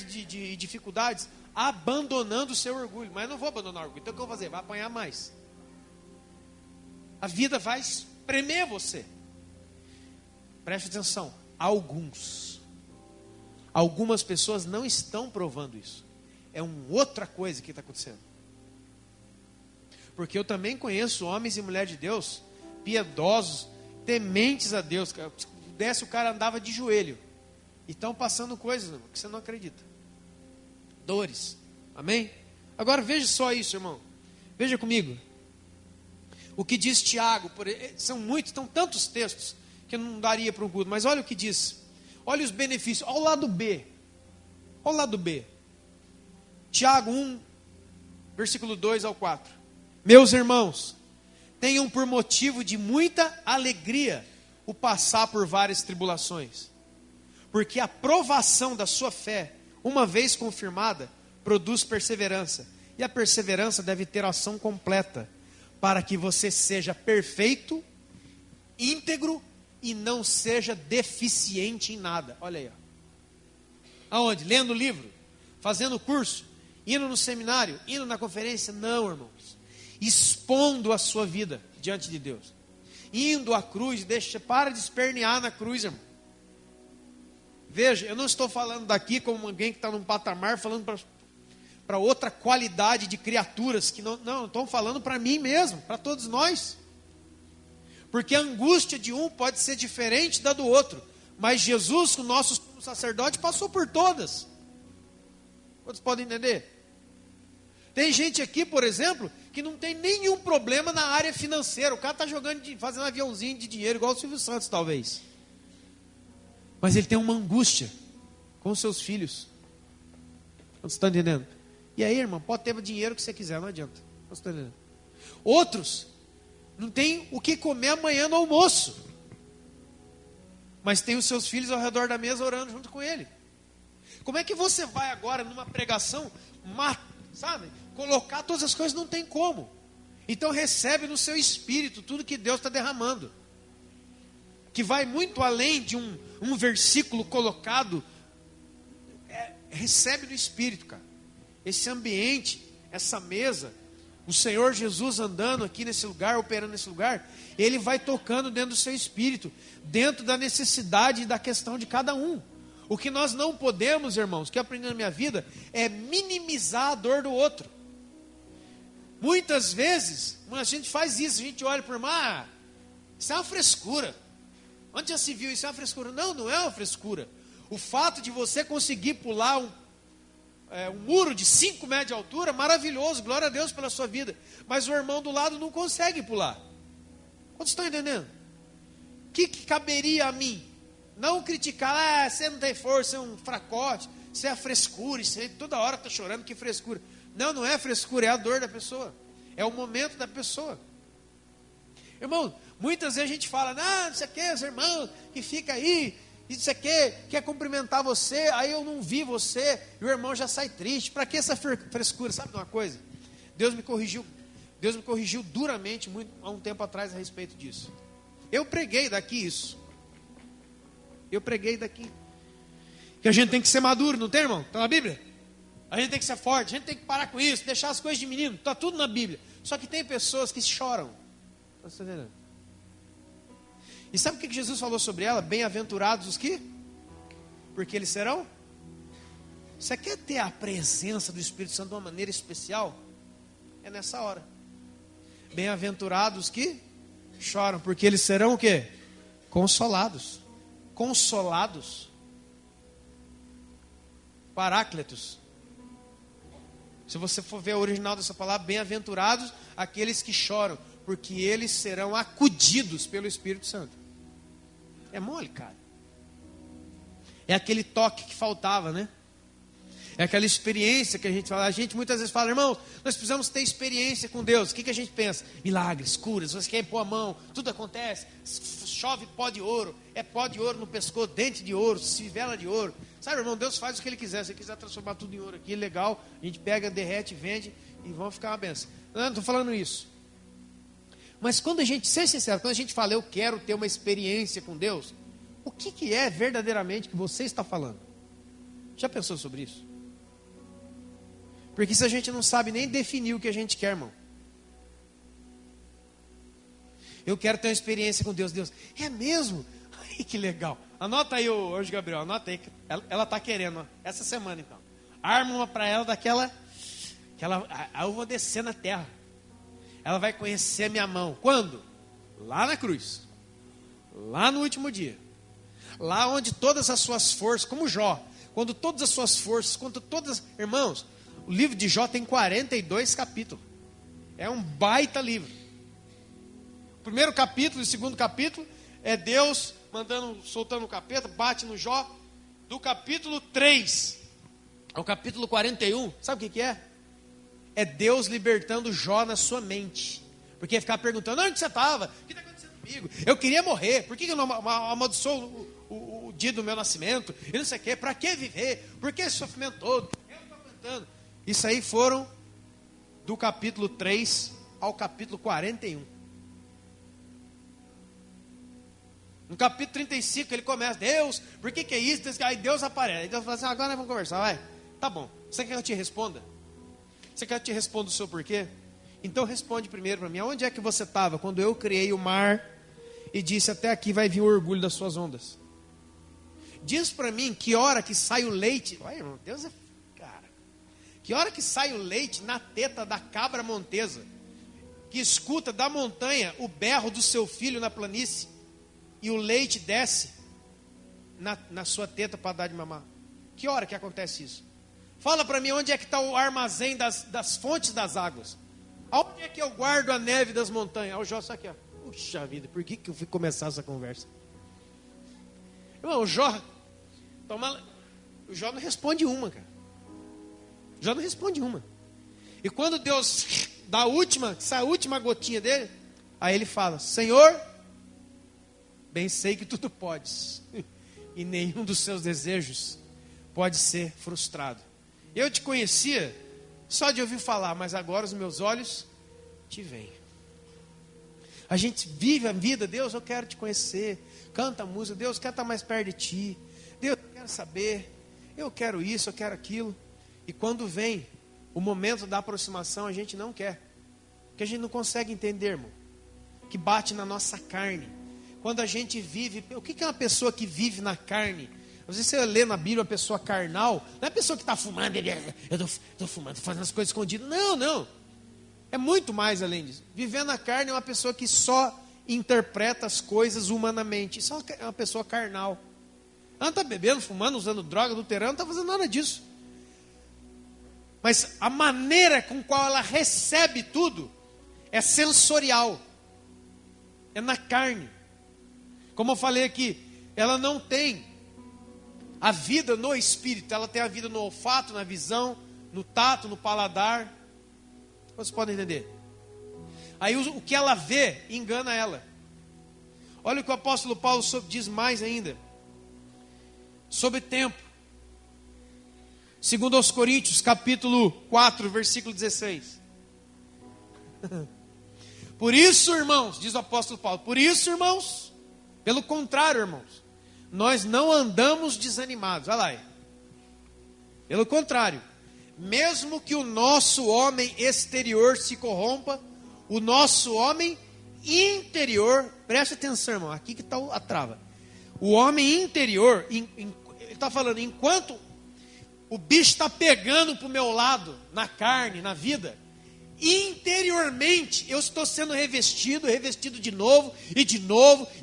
e de dificuldades, abandonando o seu orgulho. Mas eu não vou abandonar o orgulho, então o que eu vou fazer? Vai apanhar mais. A vida vai espremer você. Preste atenção, algumas pessoas não estão provando isso. É uma outra coisa que está acontecendo. Porque eu também conheço homens e mulheres de Deus, piedosos, tementes a Deus. Se pudesse, o cara andava de joelho. E estão passando coisas, irmão, que você não acredita. Dores. Amém? Agora veja só isso, irmão. Veja comigo. O que diz Tiago, são tantos textos que eu não daria para um culto, mas olha o que diz. Olha os benefícios. Olha o lado B. Olha o lado B. Tiago 1, versículo 2 ao 4. Meus irmãos, tenham por motivo de muita alegria o passar por várias tribulações. Porque a provação da sua fé, uma vez confirmada, produz perseverança. E a perseverança deve ter ação completa, para que você seja perfeito, íntegro e não seja deficiente em nada. Olha aí, ó. Aonde? Lendo o livro, fazendo curso, indo no seminário, indo na conferência? Não, irmãos. Expondo a sua vida diante de Deus. Indo à cruz, para de espernear na cruz, irmão. Veja, eu não estou falando daqui como alguém que está num patamar, falando para outra qualidade de criaturas, que não estou falando para mim mesmo, para todos nós. Porque a angústia de um pode ser diferente da do outro, mas Jesus, o nosso sacerdote, passou por todas. Quantos podem entender? Tem gente aqui, por exemplo, que não tem nenhum problema na área financeira. O cara está fazendo aviãozinho de dinheiro, igual o Silvio Santos, talvez. Mas ele tem uma angústia com os seus filhos. Você está entendendo? E aí, irmão, pode ter o dinheiro que você quiser, não adianta. Você está entendendo? Outros não tem o que comer amanhã no almoço, mas tem os seus filhos ao redor da mesa orando junto com ele. Como é que você vai agora numa pregação, sabe, colocar todas as coisas? Não tem como. Então recebe no seu espírito tudo que Deus está derramando, que vai muito além de um versículo colocado. Recebe no espírito, cara. Esse ambiente, essa mesa, o Senhor Jesus andando aqui nesse lugar, operando nesse lugar, Ele vai tocando dentro do seu espírito, dentro da necessidade e da questão de cada um. O que nós não podemos, irmãos, que eu aprendi na minha vida, é minimizar a dor do outro. Muitas vezes, a gente faz isso, a gente olha para o irmão, isso é uma frescura. Onde já se viu isso? É uma frescura? Não, não é uma frescura. O fato de você conseguir pular um muro de 5 metros de altura, maravilhoso, glória a Deus pela sua vida. Mas o irmão do lado não consegue pular. Quantos estão entendendo? O que caberia a mim? Não criticar, você não tem força, você é um fracote, você é a frescura, você toda hora está chorando, que frescura. Não, não é frescura, é a dor da pessoa. É o momento da pessoa. Irmão, muitas vezes a gente fala, não sei o que, os irmãos que fica aí, isso aqui, quer cumprimentar você, aí eu não vi você, e o irmão já sai triste. Para que essa frescura? Sabe de uma coisa? Deus me corrigiu duramente há um tempo atrás a respeito disso. Eu preguei daqui isso. Que a gente tem que ser maduro, não tem, irmão? Está na Bíblia? A gente tem que ser forte, a gente tem que parar com isso, deixar as coisas de menino, está tudo na Bíblia. Só que tem pessoas que choram. Está entendendo? E sabe o que Jesus falou sobre ela? Bem-aventurados os que? Porque eles serão? Você quer ter a presença do Espírito Santo de uma maneira especial? É nessa hora. Bem-aventurados que choram, porque eles serão o quê? Consolados. Consolados. Paráclitos. Se você for ver o original dessa palavra, bem-aventurados aqueles que choram, porque eles serão acudidos pelo Espírito Santo. É mole, cara. É aquele toque que faltava, né? É aquela experiência que a gente fala. A gente muitas vezes fala, irmãos, nós precisamos ter experiência com Deus. O que a gente pensa? Milagres, curas, você quer pôr a mão, tudo acontece. Chove pó de ouro, é pó de ouro no pescoço, dente de ouro, fivela de ouro. Sabe, irmão, Deus faz o que Ele quiser. Se Ele quiser transformar tudo em ouro aqui, legal. A gente pega, derrete, vende e vão ficar uma benção. Não estou falando isso. Mas quando a gente, ser sincero, quando a gente fala, eu quero ter uma experiência com Deus, o que é verdadeiramente que você está falando? Já pensou sobre isso? Porque se a gente não sabe nem definir o que a gente quer, irmão. Eu quero ter uma experiência com Deus. Deus, é mesmo? Ai, que legal. Anota aí, o Anjo Gabriel, anota aí. Ela está querendo, ó, essa semana então. Arma uma para ela daquela... eu vou descer na terra. Ela vai conhecer a minha mão. Quando? Lá na cruz. Lá no último dia. Lá onde todas as suas forças, como Jó, quando todas as suas forças, quando todas... Irmãos, o livro de Jó tem 42 capítulos. É um baita livro. O primeiro capítulo e o segundo capítulo é Deus soltando o capeta, bate no Jó. Do capítulo 3 ao capítulo 41, sabe o que é? É Deus libertando Jó na sua mente. Porque ia ficar perguntando, onde você estava? O que está acontecendo comigo? Eu queria morrer, por que eu não amaldiçoo o dia do meu nascimento? E não sei o quê, para que viver? Por que esse sofrimento todo? Eu não estou aguentando. Isso aí foram do capítulo 3 ao capítulo 41. No capítulo 35 ele começa, Deus, por que é isso? Aí Deus aparece. Aí Deus fala assim, agora nós vamos conversar, vai. Tá bom, você quer que eu te responda? Você quer que eu te responda o seu porquê? Então responde primeiro para mim, onde é que você estava quando eu criei o mar e disse, até aqui vai vir o orgulho das suas ondas? Diz para mim que hora que sai o leite, olha irmão, Deus é... Que hora que sai o leite na teta da cabra montesa, que escuta da montanha o berro do seu filho na planície, e o leite desce na sua teta para dar de mamar. Que hora que acontece isso? Fala para mim onde é que está o armazém das fontes das águas. Onde é que eu guardo a neve das montanhas? O Jó, isso aqui, ó. Puxa vida, por que eu fui começar essa conversa? Irmão, o Jó não responde uma, cara. Já não responde uma. E quando Deus dá sai a última gotinha dele, aí ele fala, Senhor, bem sei que tudo podes, e nenhum dos seus desejos pode ser frustrado. Eu te conhecia só de ouvir falar, mas agora os meus olhos te veem. A gente vive a vida, Deus, eu quero te conhecer. Canta a música, Deus, eu quero estar mais perto de ti. Deus, eu quero saber, eu quero isso, eu quero aquilo. E quando vem o momento da aproximação, a gente não quer. Porque a gente não consegue entender, irmão. Que bate na nossa carne. Quando a gente vive... O que é uma pessoa que vive na carne? Às vezes você lê na Bíblia uma pessoa carnal. Não é a pessoa que está fumando. Eu estou fumando, estou fazendo as coisas escondidas. Não, não. É muito mais além disso. Viver na carne é uma pessoa que só interpreta as coisas humanamente. Isso é uma pessoa carnal. Ela não está bebendo, fumando, usando droga, adulterando. Não está fazendo nada disso. Mas a maneira com qual ela recebe tudo é sensorial. É na carne. Como eu falei aqui, ela não tem a vida no espírito. Ela tem a vida no olfato, na visão, no tato, no paladar. Vocês podem entender? Aí o que ela vê engana ela. Olha o que o apóstolo Paulo diz mais ainda. Sobre tempo. Segundo aos Coríntios, capítulo 4, versículo 16. Por isso, irmãos, diz o apóstolo Paulo, por isso, irmãos, pelo contrário, irmãos, nós não andamos desanimados. Olha lá aí. Pelo contrário, mesmo que o nosso homem exterior se corrompa, o nosso homem interior, preste atenção, irmão, aqui que está a trava. O homem interior, ele está falando, enquanto o bicho está pegando para o meu lado, na carne, na vida, interiormente, eu estou sendo revestido de novo, e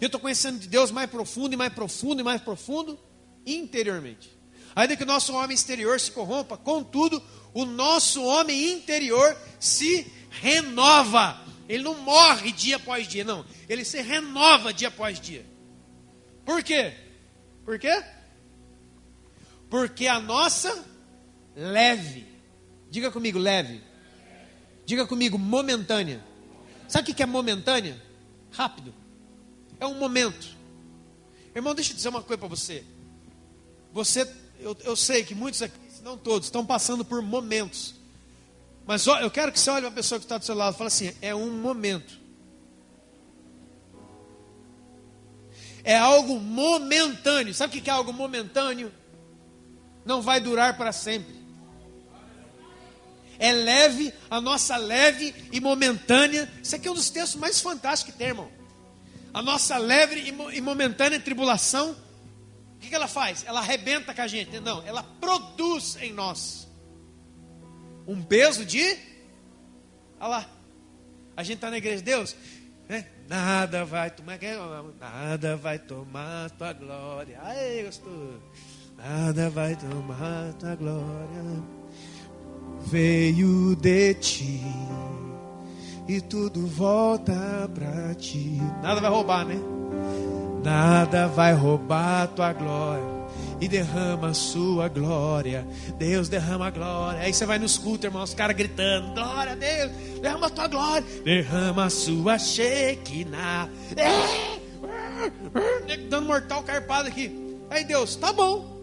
eu estou conhecendo de Deus mais profundo, e mais profundo, e mais profundo, interiormente. Ainda que o nosso homem exterior se corrompa, contudo, o nosso homem interior se renova. Ele não morre dia após dia, não. Ele se renova dia após dia. Por quê? Por quê? Porque a nossa leve, diga comigo, leve. Diga comigo, momentânea. Sabe o que é momentânea? Rápido. É um momento. Irmão, deixa eu dizer uma coisa para você. Eu sei que muitos aqui, se não todos, estão passando por momentos. Mas eu quero que você olhe para a pessoa que está do seu lado e fale assim, é um momento. É algo momentâneo. Sabe o que é algo momentâneo? Não vai durar para sempre. É leve, a nossa leve e momentânea. Isso aqui é um dos textos mais fantásticos que tem, irmão. A nossa leve e momentânea tribulação, o que ela faz? Ela arrebenta com a gente. Não, ela produz em nós um peso de... Olha lá, a gente está na igreja de Deus, né? Nada vai tomar tua glória. Ai, gostoso. Nada vai tomar tua glória. Veio de ti e tudo volta pra ti. Nada vai roubar, né? Nada vai roubar tua glória. E derrama a sua glória. Deus derrama a glória. Aí você vai nos cultos, irmão, os caras gritando, glória a Deus, derrama a tua glória. Derrama a sua Shekinah. Dando mortal carpado aqui. Aí Deus, tá bom.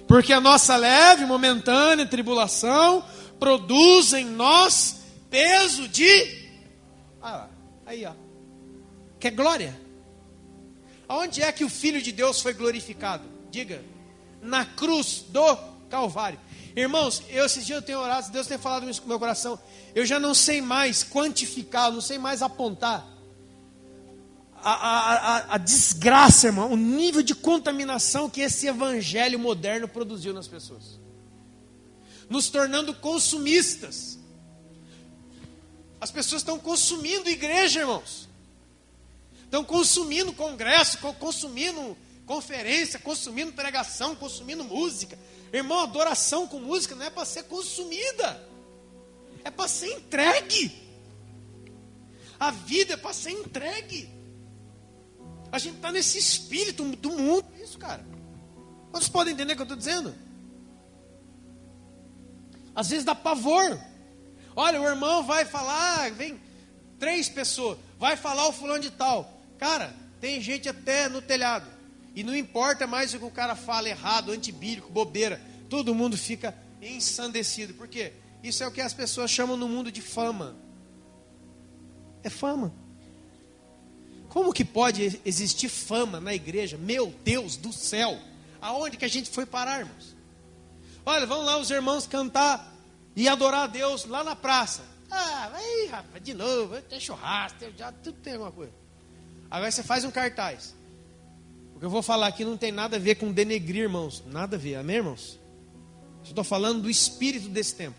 Porque a nossa leve, momentânea tribulação produz em nós peso de... Aí, ó. Que é glória. Aonde é que o Filho de Deus foi glorificado? Diga. Na cruz do Calvário. Irmãos, esses dias eu tenho orado, Deus tem falado isso com o meu coração. Eu já não sei mais quantificar, não sei mais apontar a desgraça, irmão, o nível de contaminação que esse evangelho moderno produziu nas pessoas, nos tornando consumistas. As pessoas estão consumindo igreja, irmãos, estão consumindo congresso, consumindo conferência, consumindo pregação, consumindo música. Irmão, adoração com música não é para ser consumida, é para ser entregue. A vida é para ser entregue. A gente está nesse espírito do mundo. Isso, cara. Vocês podem entender o que eu estou dizendo? Às vezes dá pavor. Olha, o irmão vai falar, vem 3 pessoas, vai falar o fulano de tal. Cara, tem gente até no telhado. E não importa mais o que o cara fala errado, antibíblico, bobeira. Todo mundo fica ensandecido. Por quê? Isso é o que as pessoas chamam no mundo de fama. É fama. Como que pode existir fama na igreja? Meu Deus do céu! Aonde que a gente foi parar, irmãos? Olha, vão lá os irmãos cantar e adorar a Deus lá na praça. Aí, rapaz, de novo, tem churrasco, tudo tem alguma coisa. Agora você faz um cartaz. O que eu vou falar aqui não tem nada a ver com denegrir, irmãos. Nada a ver, amém, irmãos? Eu estou falando do espírito desse tempo.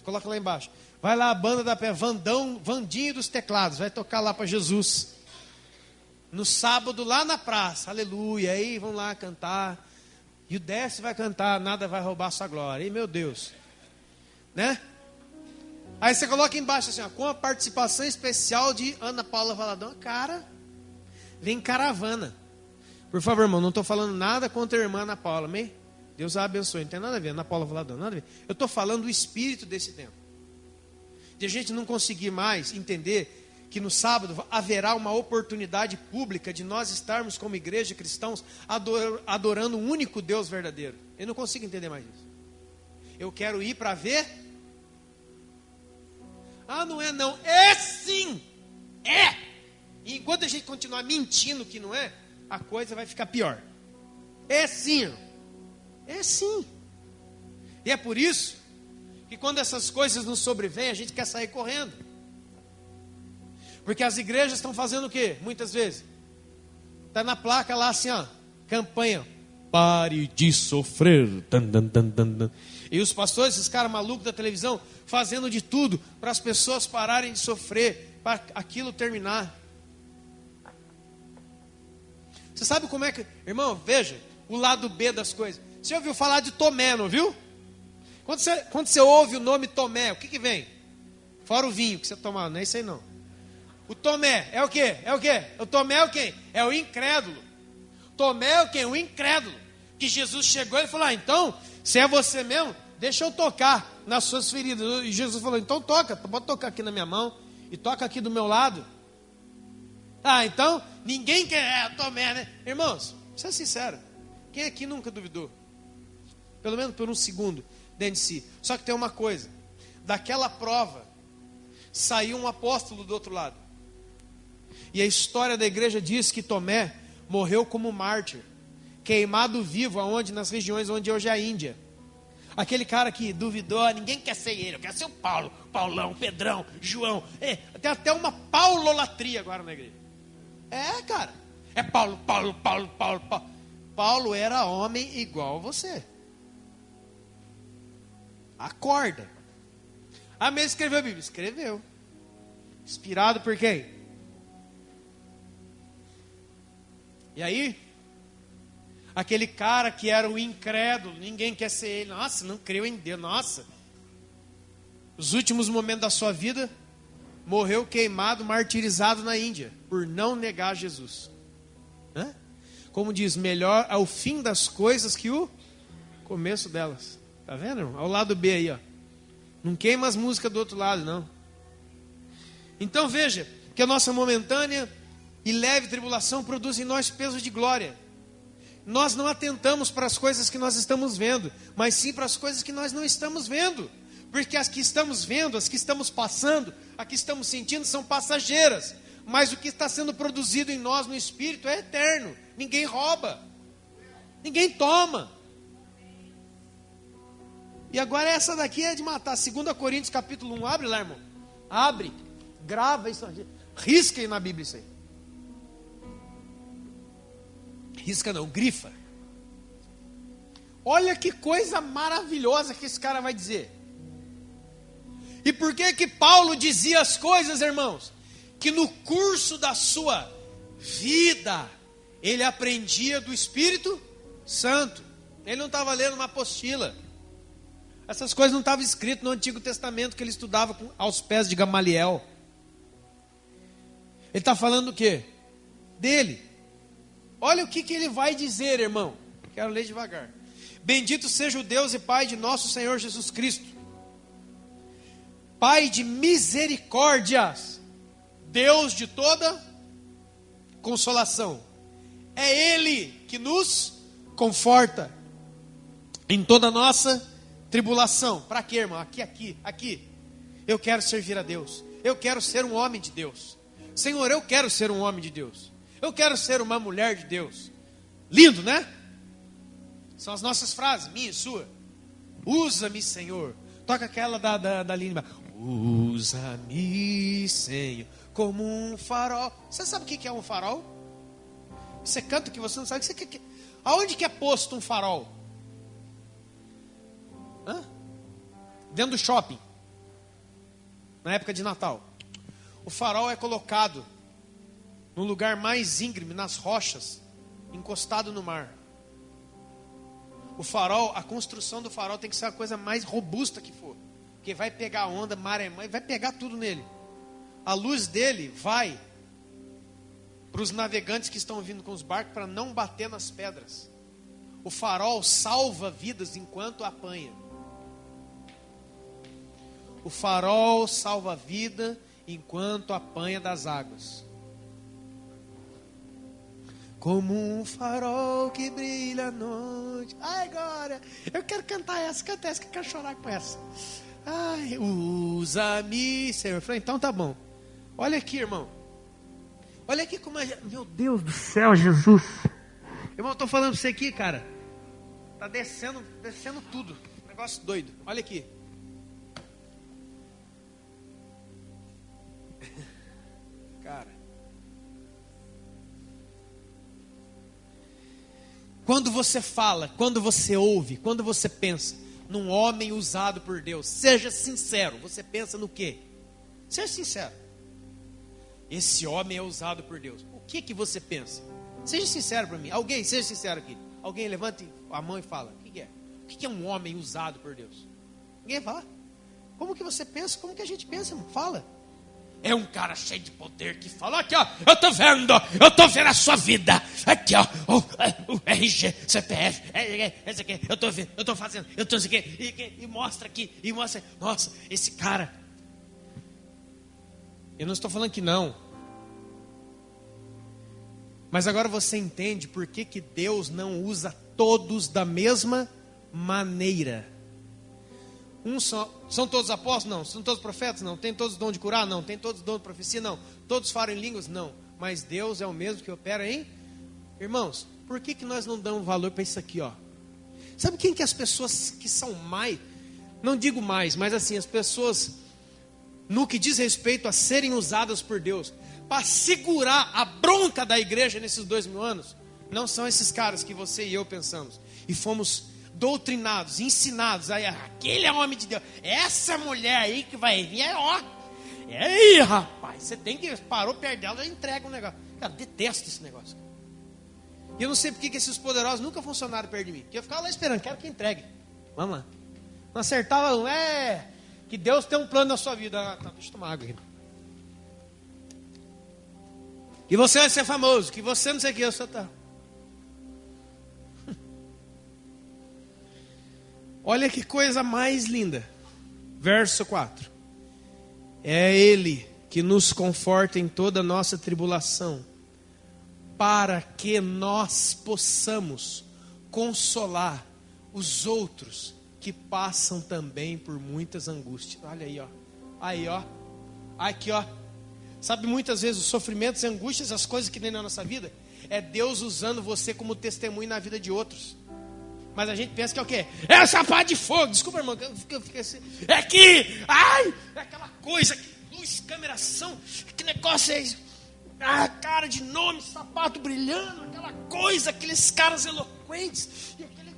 Coloca lá embaixo. Vai lá a banda da pé, Vandinho dos teclados, vai tocar lá para Jesus. No sábado lá na praça, aleluia, aí vão lá cantar, e o Décio vai cantar, nada vai roubar sua glória, e meu Deus, né? Aí você coloca embaixo assim, ó, com a participação especial de Ana Paula Valadão, cara, vem caravana. Por favor, irmão, não estou falando nada contra a irmã Ana Paula, amém? Deus a abençoe, não tem nada a ver, Ana Paula Valadão, nada a ver. Eu estou falando do espírito desse tempo, de a gente não conseguir mais entender que no sábado haverá uma oportunidade pública de nós estarmos como igreja cristãos adorando um único Deus verdadeiro. Eu não consigo entender mais isso. Eu quero ir para ver. Não é não. É sim. É. E enquanto a gente continuar mentindo que não é, a coisa vai ficar pior. É sim. É sim. E é por isso que quando essas coisas nos sobrevêm, a gente quer sair correndo. Porque as igrejas estão fazendo o quê? Muitas vezes. Está na placa lá assim, ó, campanha, pare de sofrer. Tan, tan, tan, tan, tan. E os pastores, esses caras malucos da televisão, fazendo de tudo para as pessoas pararem de sofrer, para aquilo terminar. Você sabe como é que... Irmão, veja o lado B das coisas. Você ouviu falar de Tomé, não viu? Quando você ouve o nome Tomé, o que vem? Fora o vinho que você tomava, não é isso aí não. O Tomé é o quê? É o quê? O Tomé é o quê? É o incrédulo. Tomé é o quê? O incrédulo. Que Jesus chegou e falou, então, se é você mesmo, deixa eu tocar nas suas feridas. E Jesus falou, então toca, pode tocar aqui na minha mão, e toca aqui do meu lado. Então, ninguém quer, Tomé, né? Irmãos, seja sincero, quem aqui nunca duvidou? Pelo menos por um segundo, dentro de si. Só que tem uma coisa, daquela prova, saiu um apóstolo do outro lado. E a história da igreja diz que Tomé morreu como mártir, queimado vivo, aonde? Nas regiões onde hoje é a Índia. Aquele cara que duvidou, ninguém quer ser ele, eu quero ser o Paulo, Paulão, Pedrão, João. Tem até uma paulolatria agora na igreja. Cara, é Paulo. Paulo era homem igual a você. Acorda. Mas escreveu a Bíblia? Escreveu. Inspirado por quem? E aí, aquele cara que era um incrédulo, ninguém quer ser ele. Nossa, não creu em Deus. Nossa. Os últimos momentos da sua vida, morreu queimado, martirizado na Índia, por não negar Jesus. Como diz, melhor é o fim das coisas que o começo delas. Tá vendo, irmão? Ao lado B aí, ó. Não queima as músicas do outro lado, não. Então veja, que a nossa momentânea e leve tribulação produz em nós peso de glória. Nós não atentamos para as coisas que nós estamos vendo, mas sim para as coisas que nós não estamos vendo. Porque as que estamos vendo, as que estamos passando, as que estamos sentindo são passageiras. Mas o que está sendo produzido em nós no Espírito é eterno. Ninguém rouba. Ninguém toma. E agora essa daqui é de matar. 2 Coríntios capítulo 1. Abre lá, irmão. Abre. Grava isso. Risca aí na Bíblia isso aí. Risca não, grifa. Olha que coisa maravilhosa que esse cara vai dizer. E por que Paulo dizia as coisas, irmãos? Que no curso da sua vida, ele aprendia do Espírito Santo. Ele não estava lendo uma apostila. Essas coisas não estavam escritas no Antigo Testamento que ele estudava aos pés de Gamaliel. Ele está falando o quê? Dele. Olha o que ele vai dizer, irmão. Quero ler devagar. Bendito seja o Deus e Pai de nosso Senhor Jesus Cristo, Pai de misericórdias, Deus de toda consolação. É Ele que nos conforta em toda a nossa tribulação. Para quê, irmão? Aqui. Eu quero servir a Deus. Eu quero ser um homem de Deus. Senhor, eu quero ser um homem de Deus. Eu quero ser uma mulher de Deus. Lindo, né? São as nossas frases, minha e sua. Usa-me, Senhor. Toca aquela da Lina. Usa-me, Senhor, como um farol. Você sabe o que é um farol? Você canta que você não sabe. Aonde que é posto um farol? Dentro do shopping. Na época de Natal. O farol é colocado no lugar mais íngreme, nas rochas, encostado no mar. O farol, a construção do farol tem que ser a coisa mais robusta que for. Porque vai pegar a onda, maré, vai pegar tudo nele. A luz dele vai para os navegantes que estão vindo com os barcos para não bater nas pedras. O farol salva vidas enquanto apanha. O farol salva a vida enquanto apanha das águas. Como um farol que brilha à noite. Ai, Glória, eu quero cantar essa, canta essa, que eu quero chorar com essa. Ai, usa-me, Senhor. Eu falei, então tá bom. Olha aqui, irmão. Olha aqui como é. Meu Deus do céu, Jesus. Irmão, eu tô falando pra você aqui, cara. Tá descendo tudo. Negócio doido. Olha aqui. Cara. Quando você fala, quando você ouve, quando você pensa num homem usado por Deus, seja sincero, você pensa no quê? Seja sincero. Esse homem é usado por Deus. O que você pensa? Seja sincero para mim. Alguém, seja sincero aqui. Alguém levante a mão e fala. O que é? O que é um homem usado por Deus? Ninguém fala. Como que você pensa? Como que a gente pensa, irmão? Fala. É um cara cheio de poder que fala, aqui ó, eu tô vendo a sua vida, aqui ó, o RG, CPF, esse aqui, eu tô vendo, eu tô fazendo, eu tô isso aqui, e mostra aqui, e mostra, nossa, esse cara, eu não estou falando que não, mas agora você entende por que Deus não usa todos da mesma maneira. São todos apóstolos? Não. São todos profetas? Não. Tem todos o dom de curar? Não. Tem todos o dom de profecia? Não. Todos falam em línguas? Não. Mas Deus é o mesmo que opera em... Irmãos, por que nós não damos valor para isso aqui, ó? Sabe quem que as pessoas que são mais... Não digo mais, mas assim, as pessoas... No que diz respeito a serem usadas por Deus, para segurar a bronca da igreja nesses 2000 anos, não são esses caras que você e eu pensamos. E fomos... doutrinados, ensinados, aí, aquele é homem de Deus, essa mulher aí que vai vir, e aí rapaz, você tem que, parou perto dela, já entrega um negócio, cara, detesto esse negócio, e eu não sei porque que esses poderosos nunca funcionaram perto de mim, porque eu ficava lá esperando, quero que entregue, vamos lá, não acertava, que Deus tem um plano na sua vida, deixa eu tomar água aqui, que você vai ser famoso, que você não sei o que, eu só tá. Olha que coisa mais linda. Verso 4. É Ele que nos conforta em toda a nossa tribulação, para que nós possamos consolar os outros que passam também por muitas angústias. Olha aí, ó. Aí, ó. Aqui, ó. Sabe, muitas vezes os sofrimentos e angústias, as coisas que tem na nossa vida, é Deus usando você como testemunho na vida de outros. Mas a gente pensa que é o quê? É o sapato de fogo. Desculpa, irmão, que eu fiquei assim. É que, é aquela coisa, que luz, câmeração, que negócio é isso? Cara de nome, sapato brilhando, aquela coisa, aqueles caras eloquentes, e aquele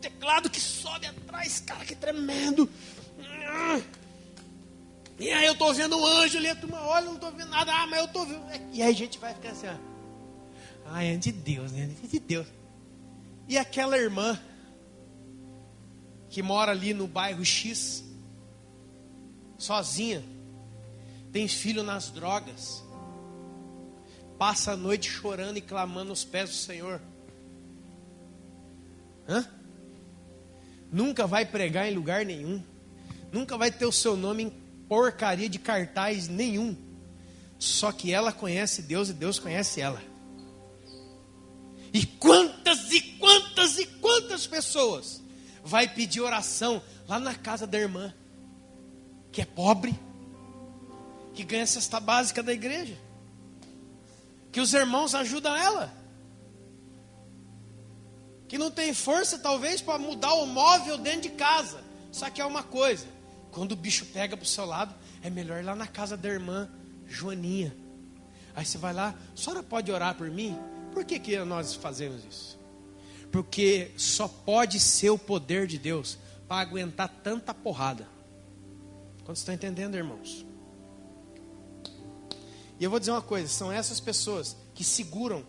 teclado que sobe atrás, cara, que tremendo. E aí eu tô vendo um anjo ali, a turma olha, não tô vendo nada, mas eu tô vendo. E aí a gente vai ficar assim, é de Deus, né? É de Deus. E aquela irmã que mora ali no bairro X, sozinha, tem filho nas drogas, passa a noite chorando e clamando aos pés do Senhor. Nunca vai pregar em lugar nenhum, nunca vai ter o seu nome em porcaria de cartaz nenhum. Só que ela conhece Deus e Deus conhece ela. E quantas pessoas vai pedir oração lá na casa da irmã, que é pobre, que ganha a cesta básica da igreja, que os irmãos ajudam ela, que não tem força talvez para mudar o móvel dentro de casa. Só que é uma coisa, quando o bicho pega para o seu lado, é melhor ir lá na casa da irmã Joaninha. Aí você vai lá, a senhora pode orar por mim? Por que nós fazemos isso? Porque só pode ser o poder de Deus para aguentar tanta porrada. Quantos estão entendendo, irmãos? E eu vou dizer uma coisa, são essas pessoas que seguram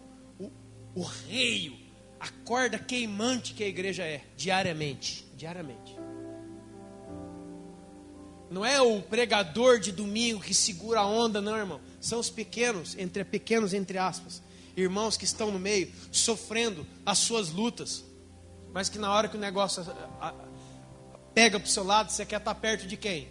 o reio, a corda queimante que a igreja é, diariamente. Não é o pregador de domingo que segura a onda, não, irmão. São os pequenos entre aspas, irmãos que estão no meio, sofrendo as suas lutas, mas que na hora que o negócio pega para o seu lado, você quer estar perto de quem?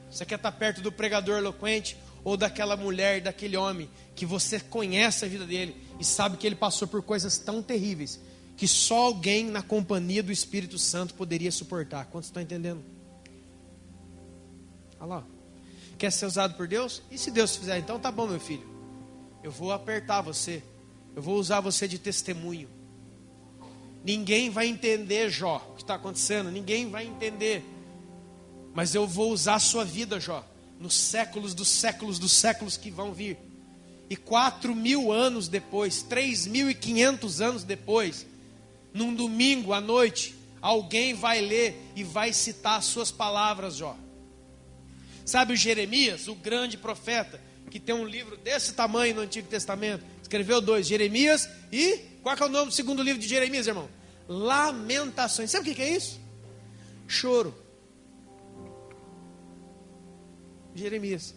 Você quer estar perto do pregador eloquente, ou daquela mulher, daquele homem, que você conhece a vida dele, e sabe que ele passou por coisas tão terríveis, que só alguém na companhia do Espírito Santo poderia suportar. Quantos estão entendendo? Olha lá. Quer ser usado por Deus? E se Deus fizer, então tá bom, meu filho. Eu vou apertar você. Eu vou usar você de testemunho. Ninguém vai entender, Jó, o que está acontecendo. Ninguém vai entender. Mas eu vou usar a sua vida, Jó, nos séculos dos séculos dos séculos que vão vir. E 4.000 anos depois, 3.500 anos depois, num domingo à noite, alguém vai ler e vai citar as suas palavras, Jó. Sabe o Jeremias, o grande profeta, que tem um livro desse tamanho no Antigo Testamento, escreveu 2, Jeremias e... Qual que é o nome do segundo livro de Jeremias, irmão? Lamentações. Sabe o que é isso? Choro. Jeremias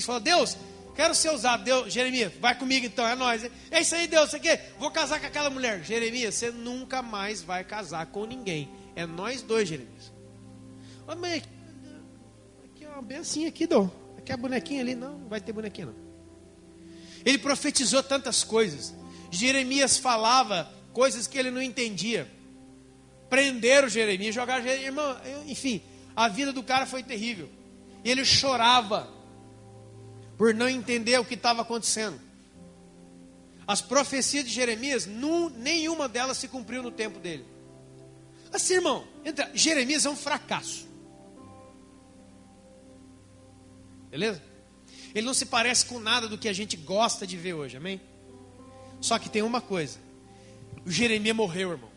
falou, Deus, quero ser usado. Deus, Jeremias, vai comigo então, é nóis. É isso aí, Deus, você quer? Vou casar com aquela mulher. Jeremias, você nunca mais vai casar com ninguém. É nós dois, Jeremias. Ô, mãe, aqui é uma bencinha aqui, Dom. Aqui é a bonequinha ali. Não vai ter bonequinha, não. Ele profetizou tantas coisas. Jeremias falava coisas que ele não entendia. Prenderam Jeremias, jogaram Jeremias. Irmão, enfim, a vida do cara foi terrível. E ele chorava por não entender o que estava acontecendo. As profecias de Jeremias, nenhuma delas se cumpriu no tempo dele. Assim, irmão, Jeremias é um fracasso. Beleza? Ele não se parece com nada do que a gente gosta de ver hoje, amém? Só que tem uma coisa. O Jeremias morreu, irmão.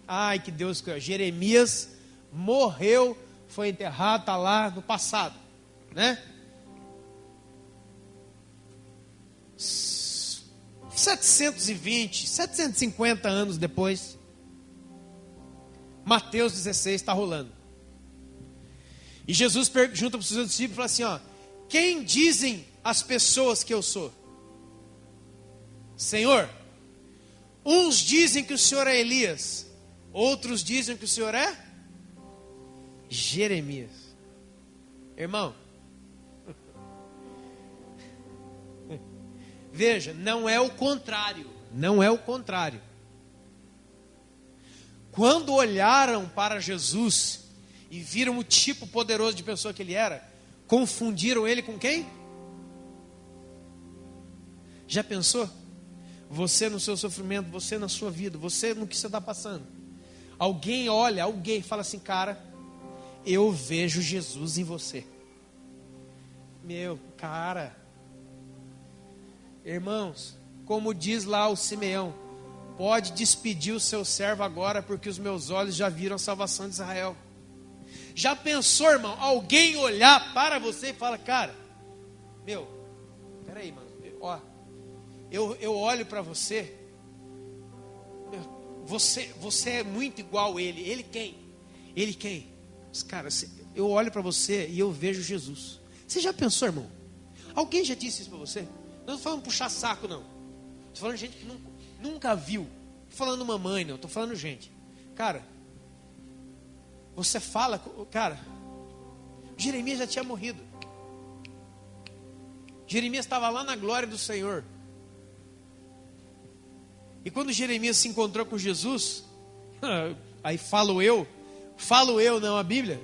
Ai, que Deus... Jeremias morreu, foi enterrado, está lá no passado, né? 720, 750 anos depois, Mateus 16 está rolando. E Jesus pergunta para os seus discípulos e fala assim, ó, quem dizem as pessoas que eu sou? Senhor, uns dizem que o Senhor é Elias, outros dizem que o Senhor é Jeremias. Irmão, veja, não é o contrário. Não é o contrário. Quando olharam para Jesus e viram o tipo poderoso de pessoa que ele era, confundiram ele com quem? Já pensou? Você no seu sofrimento, você na sua vida, você no que você está passando. Alguém olha, alguém fala assim, cara, eu vejo Jesus em você. Meu, cara. Irmãos, como diz lá o Simeão, pode despedir o seu servo agora, porque os meus olhos já viram a salvação de Israel. Já pensou, irmão, alguém olhar para você e fala, cara, meu, peraí, mano, ó, eu olho para você, você é muito igual a ele. Ele quem? Ele quem? Cara, eu olho para você e eu vejo Jesus. Você já pensou, irmão? Alguém já disse isso para você? Não estou falando puxar saco, não. Estou falando de gente que nunca viu. Estou falando mamãe, não. Estou falando gente. Cara, você fala, cara, Jeremias já tinha morrido. Jeremias estava lá na glória do Senhor. E quando Jeremias se encontrou com Jesus, aí falo eu não, a Bíblia.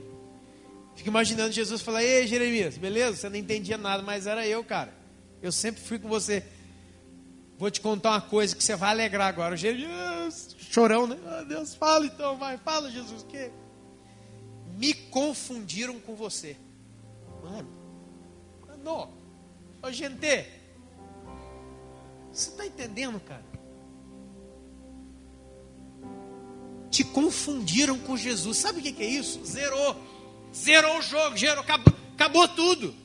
Fico imaginando Jesus falar, ei Jeremias, beleza? Você não entendia nada, mas era eu, cara. Eu sempre fui com você. Vou te contar uma coisa que você vai alegrar agora. Jeremias, chorão, né? Oh, Deus, fala então, vai, fala Jesus, o quê? Me confundiram com você. Mano, ô gente, você está entendendo, cara? Te confundiram com Jesus. Sabe o que é isso? Zerou o jogo, acabou tudo.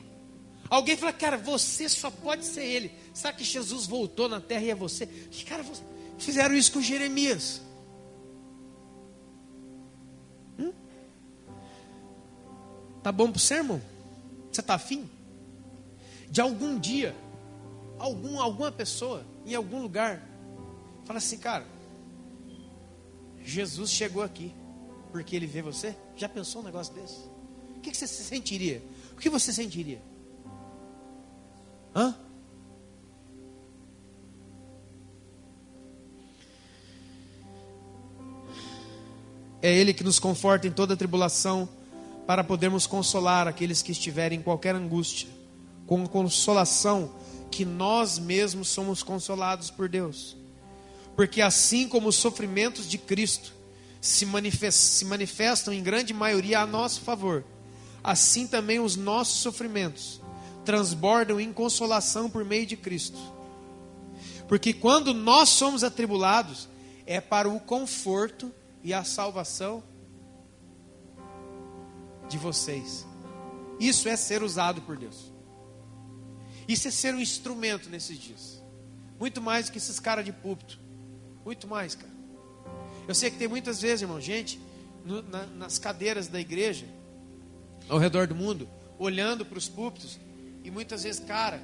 Alguém fala, cara, você só pode ser ele. Sabe que Jesus voltou na terra e é você? Que cara, fizeram isso com Jeremias. Tá bom pro sermão? Você tá afim? De algum dia, alguma pessoa, em algum lugar, fala assim, cara, Jesus chegou aqui, porque ele vê você? Já pensou um negócio desse? O que você sentiria? O que você sentiria? Hã? É Ele que nos conforta em toda tribulação, para podermos consolar aqueles que estiverem em qualquer angústia, com consolação que nós mesmos somos consolados por Deus. Porque assim como os sofrimentos de Cristo se manifestam em grande maioria a nosso favor, assim também os nossos sofrimentos transbordam em consolação por meio de Cristo. Porque quando nós somos atribulados, é para o conforto e a salvação de vocês. Isso é ser usado por Deus. Isso é ser um instrumento nesses dias. Muito mais do que esses caras de púlpito. Muito mais, cara. Eu sei que tem muitas vezes, irmão, gente nas cadeiras da igreja, ao redor do mundo, olhando para os púlpitos, e muitas vezes, cara,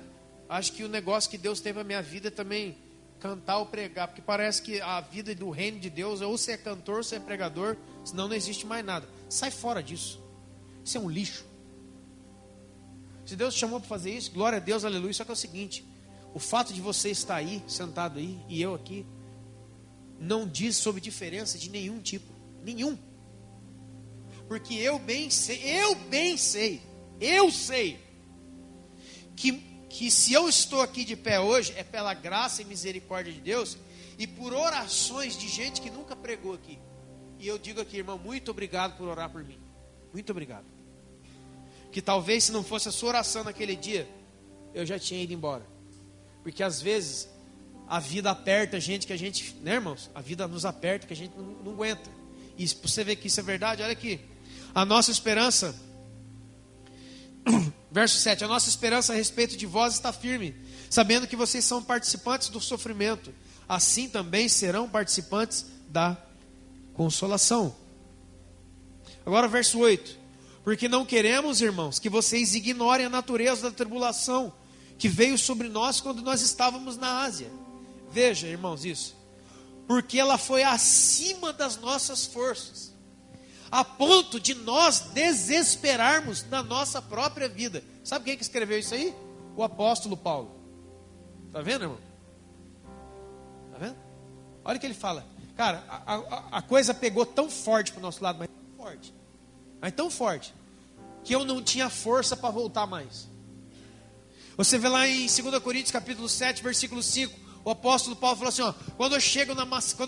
acho que o negócio que Deus teve na minha vida é também cantar ou pregar, porque parece que a vida do reino de Deus, ou você é cantor, ou você é pregador, senão não existe mais nada. Sai fora disso. Isso é um lixo. Se Deus te chamou para fazer isso, glória a Deus, aleluia. Só que é o seguinte, o fato de você estar aí, sentado aí, e eu aqui, não diz sobre diferença de nenhum tipo. Nenhum. Porque eu sei que se eu estou aqui de pé hoje, é pela graça e misericórdia de Deus, e por orações de gente que nunca pregou aqui. E eu digo aqui, irmão, muito obrigado por orar por mim. Muito obrigado. Que talvez se não fosse a sua oração naquele dia, eu já tinha ido embora. Porque às vezes a vida aperta a gente, que a gente, né, irmãos? A vida nos aperta, que a gente não aguenta. E você vê que isso é verdade, olha aqui. A nossa esperança, verso 7, a nossa esperança a respeito de vós está firme, sabendo que vocês são participantes do sofrimento, assim também serão participantes da consolação. Agora verso 8, porque não queremos, irmãos, que vocês ignorem a natureza da tribulação que veio sobre nós quando nós estávamos na Ásia. Veja, irmãos, isso, porque ela foi acima das nossas forças, a ponto de nós desesperarmos na nossa própria vida. Sabe quem que escreveu isso aí? O apóstolo Paulo. Está vendo, irmão? Está vendo? Olha o que ele fala. Cara, a coisa pegou tão forte para o nosso lado, mas tão forte, que eu não tinha força para voltar mais. Você vê lá em 2 Coríntios capítulo 7, versículo 5, o apóstolo Paulo falou assim, ó, quando eu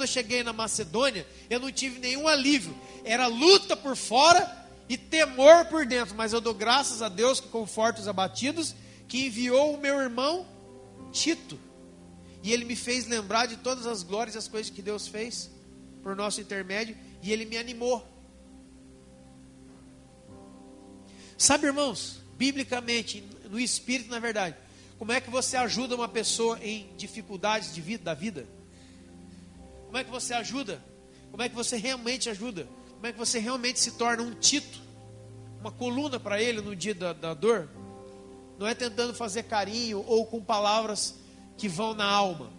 cheguei na Macedônia, eu não tive nenhum alívio, era luta por fora e temor por dentro, mas eu dou graças a Deus que conforta os abatidos, que enviou o meu irmão Tito, e ele me fez lembrar de todas as glórias e as coisas que Deus fez por nosso intermédio, e ele me animou. Sabe, irmãos, biblicamente, no espírito, na verdade, como é que você ajuda uma pessoa em dificuldades da vida? Como é que você ajuda? Como é que você realmente ajuda? Como é que você realmente se torna um Tito? Uma coluna para ele no dia da dor? Não é tentando fazer carinho ou com palavras que vão na alma.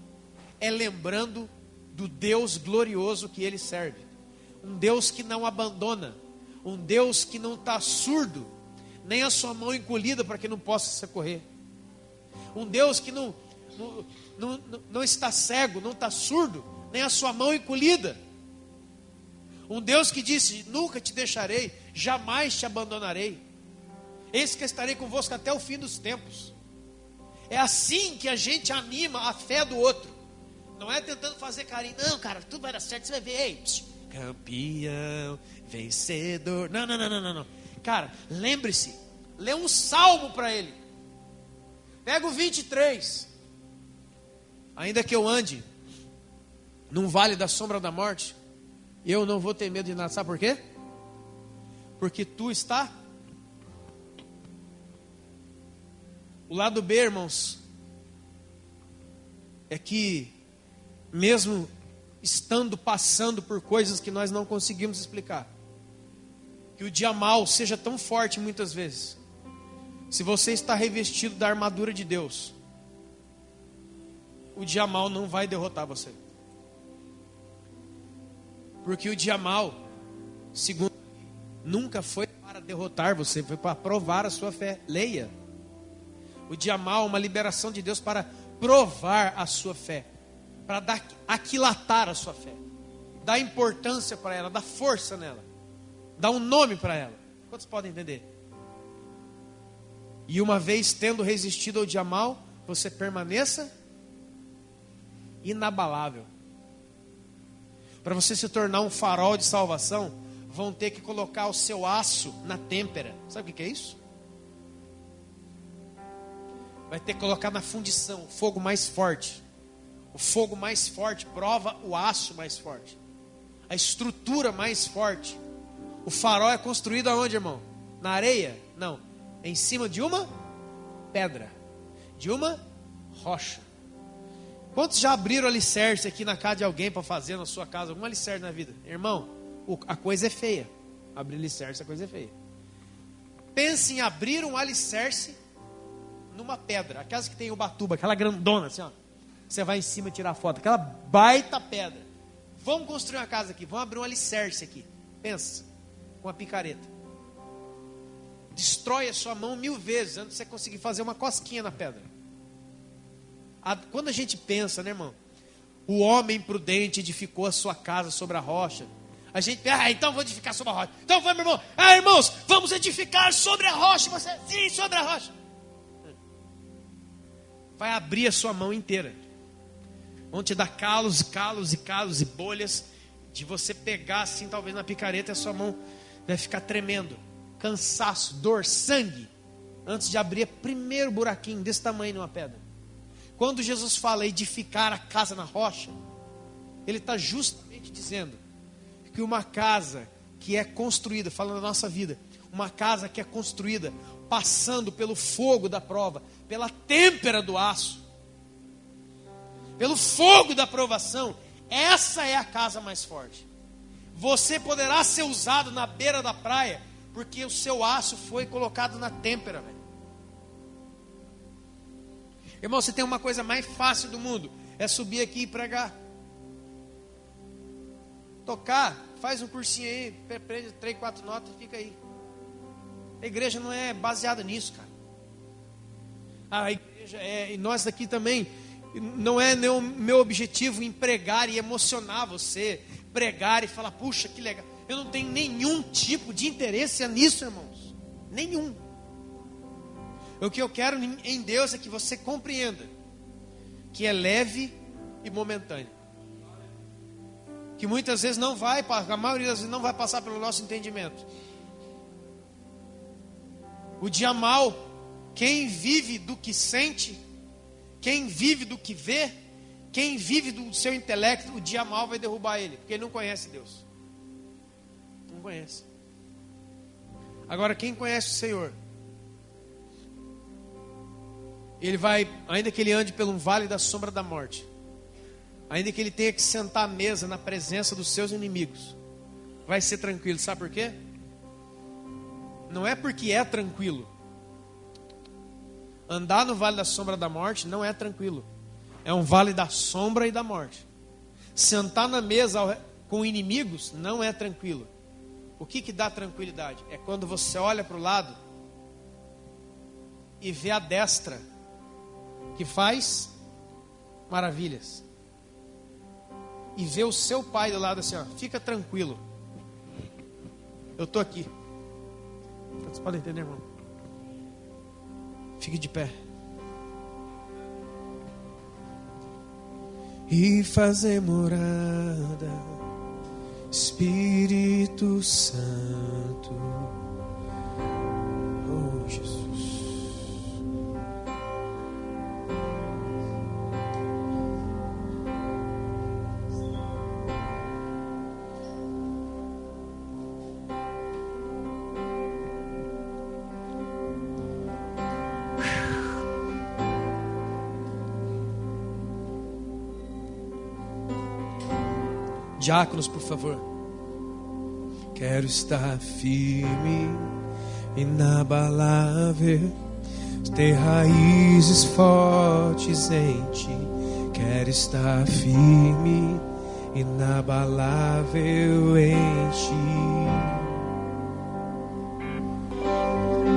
É lembrando do Deus glorioso que ele serve. Um Deus que não abandona. Um Deus que não está surdo, nem a sua mão encolhida para que não possa socorrer. Um Deus que não está cego, não está surdo, nem a sua mão encolhida. Um Deus que disse, nunca te deixarei, jamais te abandonarei. Eis que estarei convosco até o fim dos tempos. É assim que a gente anima a fé do outro. Não é tentando fazer carinho, não, cara, tudo vai dar certo, você vai ver, ei, campeão, vencedor. Não. Cara, lembre-se, lê um salmo para ele. Pega o 23. Ainda que eu ande num vale da sombra da morte, eu não vou ter medo de nada. Sabe por quê? Porque tu está. O lado B, irmãos, é que mesmo passando por coisas que nós não conseguimos explicar, que o dia mal seja tão forte muitas vezes, se você está revestido da armadura de Deus, o dia mal não vai derrotar você. Porque o dia mal, segundo, nunca foi para derrotar você, foi para provar a sua fé. Leia. O dia mal é uma liberação de Deus para provar a sua fé, para aquilatar a sua fé, dar importância para ela, dar força nela, dar um nome para ela. Quantos podem entender? E uma vez tendo resistido ao dia mal, você permaneça inabalável. Para você se tornar um farol de salvação, vão ter que colocar o seu aço na têmpera. Sabe o que é isso? vai ter que colocar na fundição, o fogo mais forte. O fogo mais forte prova o aço mais forte. A estrutura mais forte. O farol é construído aonde, irmão? Na areia? Não. É em cima de uma pedra. De uma rocha. Quantos já abriram alicerce aqui na casa de alguém para fazer na sua casa algum alicerce na vida? Irmão, a coisa é feia. Abrir alicerce, a coisa é feia. Pense em abrir um alicerce numa pedra. Aquelas que tem Ubatuba, aquela grandona assim, ó. Você vai em cima tirar foto. Aquela baita pedra. Vamos construir uma casa aqui. Vamos abrir um alicerce aqui. Pensa. Com a picareta. Destrói a sua mão 1000 vezes antes de você conseguir fazer uma cosquinha na pedra. Quando a gente pensa, né, irmão? O homem prudente edificou a sua casa sobre a rocha. A gente pensa, então vou edificar sobre a rocha. Então vamos, irmão. Irmãos, vamos edificar sobre a rocha. Você, sim, sobre a rocha. Vai abrir a sua mão inteira. Vão te dar calos e bolhas. De você pegar assim, talvez na picareta, a sua mão vai ficar tremendo. Cansaço, dor, sangue. Antes de abrir o primeiro buraquinho desse tamanho numa pedra. Quando Jesus fala edificar a casa na rocha, Ele está justamente dizendo que uma casa que é construída, falando da nossa vida, uma casa que é construída passando pelo fogo da prova, pela têmpera do aço, pelo fogo da provação, essa é a casa mais forte. Você poderá ser usado na beira da praia, porque o seu aço foi colocado na têmpera, velho. Irmão, você tem uma coisa mais fácil do mundo, é subir aqui e pregar. Tocar, faz um cursinho aí, prende 3, 4 notas e fica aí. A igreja não é baseada nisso, cara. A igreja e nós aqui também, não é meu objetivo em pregar e emocionar você, pregar e falar, puxa, que legal. Eu não tenho nenhum tipo de interesse nisso, irmãos. Nenhum. O que eu quero em Deus é que você compreenda que é leve e momentâneo. Que muitas vezes não vai, a maioria das vezes não vai passar pelo nosso entendimento. O dia mal, quem vive do que sente, quem vive do que vê, quem vive do seu intelecto, o dia mal vai derrubar ele, porque ele não conhece Deus. Não conhece. Agora, quem conhece o Senhor, ele vai, ainda que ele ande pelo vale da sombra da morte, ainda que ele tenha que sentar à mesa na presença dos seus inimigos, vai ser tranquilo. Sabe por quê? Não é porque é tranquilo. Andar no vale da sombra da morte não é tranquilo. É um vale da sombra e da morte. Sentar na mesa com inimigos não é tranquilo. O que dá tranquilidade? É quando você olha para o lado e vê a destra que faz maravilhas. E vê o seu pai do lado assim, ó, fica tranquilo. Eu estou aqui. Vocês podem entender, irmão? Fique de pé. E fazer morada, Espírito Santo. Oh, Jesus. Diáconos, por favor. Quero estar firme, inabalável, ter raízes fortes em ti. Quero estar firme, inabalável em ti.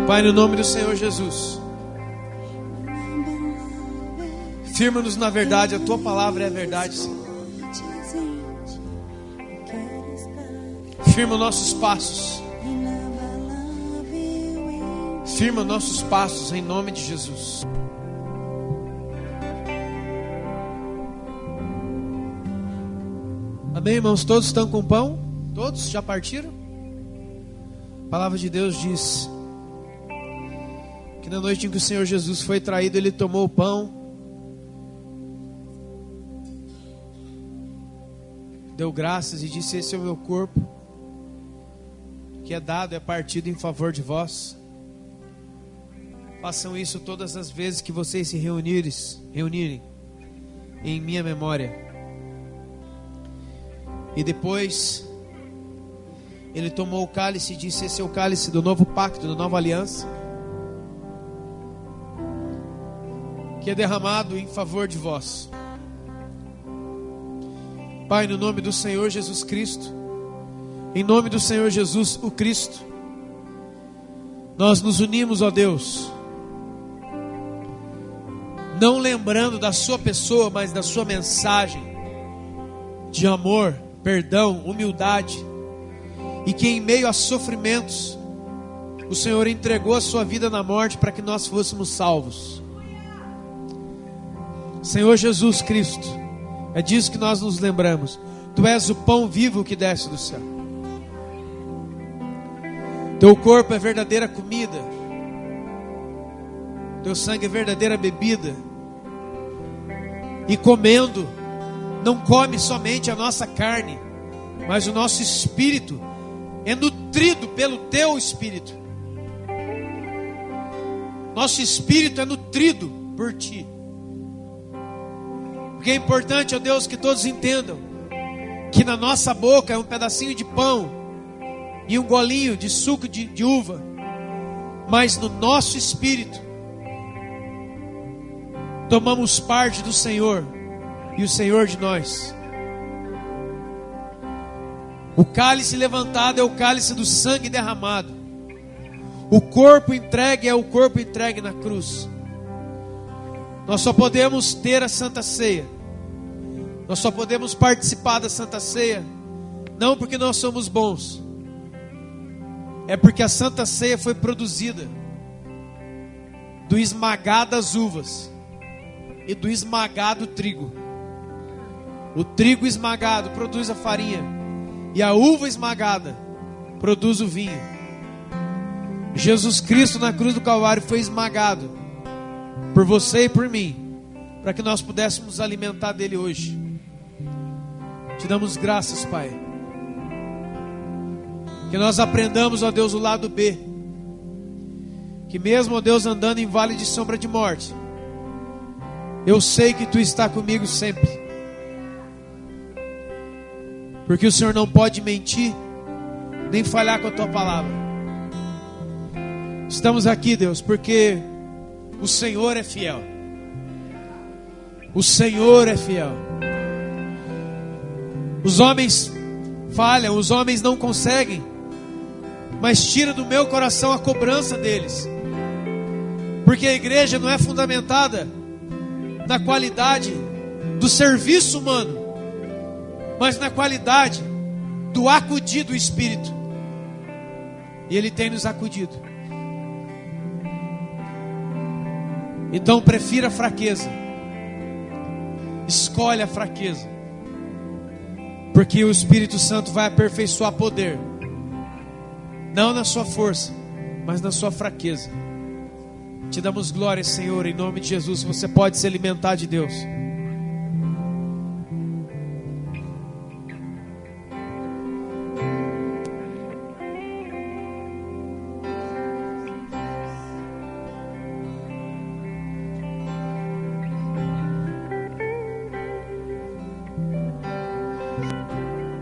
Pai, no nome do Senhor Jesus, firma-nos na verdade. A tua palavra é a verdade, Senhor. Firma nossos passos. Firma nossos passos em nome de Jesus. Amém, irmãos? Todos estão com pão? Todos já partiram? A palavra de Deus diz que na noite em que o Senhor Jesus foi traído, Ele tomou o pão, deu graças e disse: esse é o meu corpo, que é dado, é partido em favor de vós. Façam isso todas as vezes que vocês se reunirem em minha memória. E depois Ele tomou o cálice e disse: esse é o cálice do novo pacto, da nova aliança, que é derramado em favor de vós. Pai, no nome do Senhor Jesus Cristo, em nome do Senhor Jesus, o Cristo, nós nos unimos, ó Deus, não lembrando da sua pessoa, mas da sua mensagem de amor, perdão, humildade, e que em meio a sofrimentos o Senhor entregou a sua vida na morte para que nós fôssemos salvos. Senhor Jesus Cristo, é disso que nós nos lembramos. Tu és o pão vivo que desce do céu. Teu corpo é verdadeira comida, teu sangue é verdadeira bebida. E comendo, não come somente a nossa carne, mas o nosso espírito é nutrido pelo teu espírito. Nosso espírito é nutrido por ti. Porque é importante, ó Deus, que todos entendam que na nossa boca é um pedacinho de pão e um golinho de suco de uva, mas no nosso espírito tomamos parte do Senhor e o Senhor de nós. O cálice levantado é o cálice do sangue derramado. O corpo entregue é o corpo entregue na cruz. Nós só podemos ter a Santa Ceia, nós só podemos participar da Santa Ceia, não porque nós somos bons, é porque a Santa Ceia foi produzida do esmagar das uvas e do esmagado trigo. O trigo esmagado produz a farinha, e a uva esmagada produz o vinho. Jesus Cristo na cruz do Calvário foi esmagado por você e por mim, para que nós pudéssemos nos alimentar dele hoje. Te damos graças, Pai. Que nós aprendamos, ó Deus, o lado B. Que mesmo, ó Deus, andando em vale de sombra de morte, eu sei que Tu está comigo sempre. Porque o Senhor não pode mentir, nem falhar com a Tua palavra. Estamos aqui, Deus, porque o Senhor é fiel. O Senhor é fiel. Os homens falham, os homens não conseguem, mas tira do meu coração a cobrança deles. Porque a igreja não é fundamentada na qualidade do serviço humano, mas na qualidade do acudir do Espírito. E Ele tem nos acudido. Então prefira a fraqueza. Escolhe a fraqueza, porque o Espírito Santo vai aperfeiçoar poder, não na sua força, mas na sua fraqueza. Te damos glória, Senhor, em nome de Jesus. Você pode se alimentar de Deus.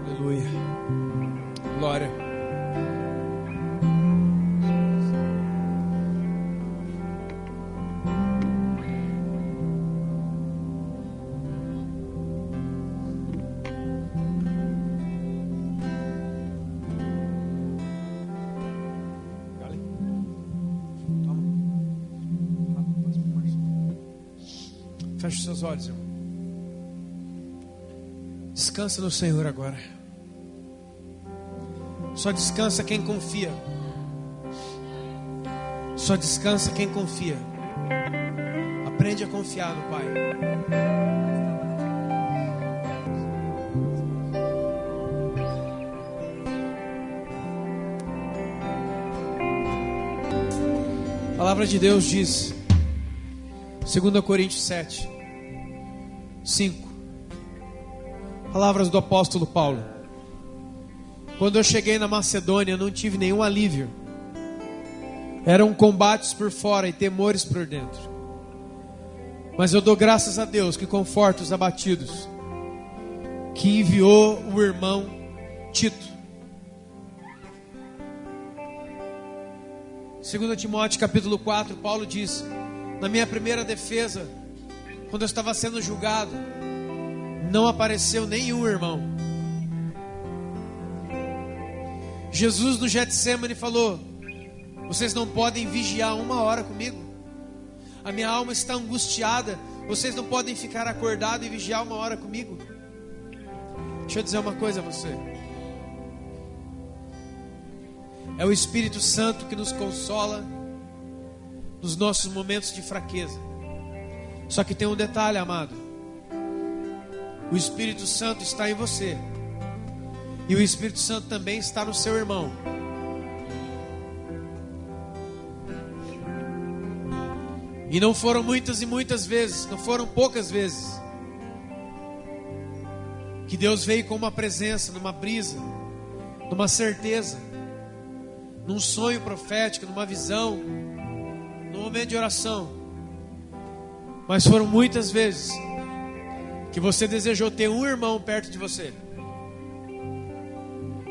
Aleluia. Glória. Feche os seus olhos, irmão. Descansa no Senhor agora. Só descansa quem confia. Só descansa quem confia. Aprende a confiar no Pai. palavra de Deus diz, 2 Coríntios 7, 5, palavras do apóstolo Paulo: quando eu cheguei na Macedônia, não tive nenhum alívio. Eram combates por fora e temores por dentro. Mas eu dou graças a Deus que conforta os abatidos, que enviou o irmão Tito. 2 Timóteo capítulo 4, Paulo diz: na minha primeira defesa, quando eu estava sendo julgado, não apareceu nenhum irmão. Jesus no Getsemane falou: vocês não podem vigiar 1 hora comigo? A minha alma está angustiada, vocês não podem ficar acordado e vigiar 1 hora comigo? Deixa eu dizer uma coisa a você. É o Espírito Santo que nos consola nos nossos momentos de fraqueza. Só que tem um detalhe, amado: o Espírito Santo está em você, e o Espírito Santo também está no seu irmão. E não foram muitas e muitas vezes, não foram poucas vezes, que Deus veio com uma presença, numa brisa, numa certeza, num sonho profético, numa visão, num momento de oração. Mas foram muitas vezes que você desejou ter um irmão perto de você,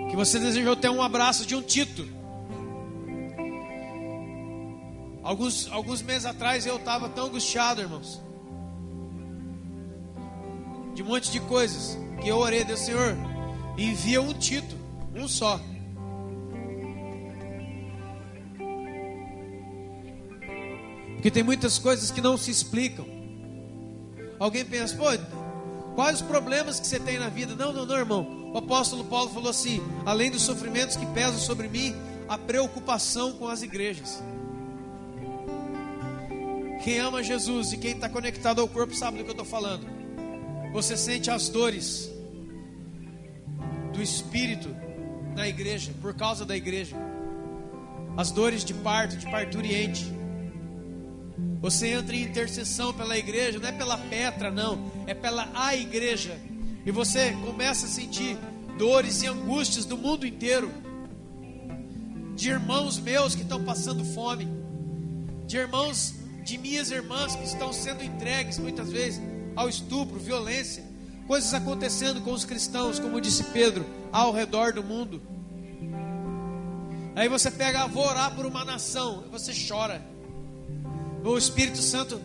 que você desejou ter um abraço de um Tito. Alguns meses atrás eu estava tão angustiado, irmãos, de um monte de coisas, que eu orei: Deus, Senhor, envia um Tito, um só. Porque tem muitas coisas que não se explicam. Alguém pensa: pô, quais os problemas que você tem na vida? Não, irmão. O apóstolo Paulo falou assim: além dos sofrimentos que pesam sobre mim, a preocupação com as igrejas. Quem ama Jesus e quem está conectado ao corpo sabe do que eu estou falando. Você sente as dores do Espírito na igreja, por causa da igreja. As dores de parto, de parturiente. Você entra em intercessão pela igreja, não é pela Petra, não, é pela a igreja. E você começa a sentir dores e angústias do mundo inteiro, de irmãos meus que estão passando fome, de irmãos, de minhas irmãs que estão sendo entregues muitas vezes ao estupro, violência, coisas acontecendo com os cristãos, como disse Pedro, ao redor do mundo. Aí você pega: vou orar por uma nação, e você chora. O Espírito Santo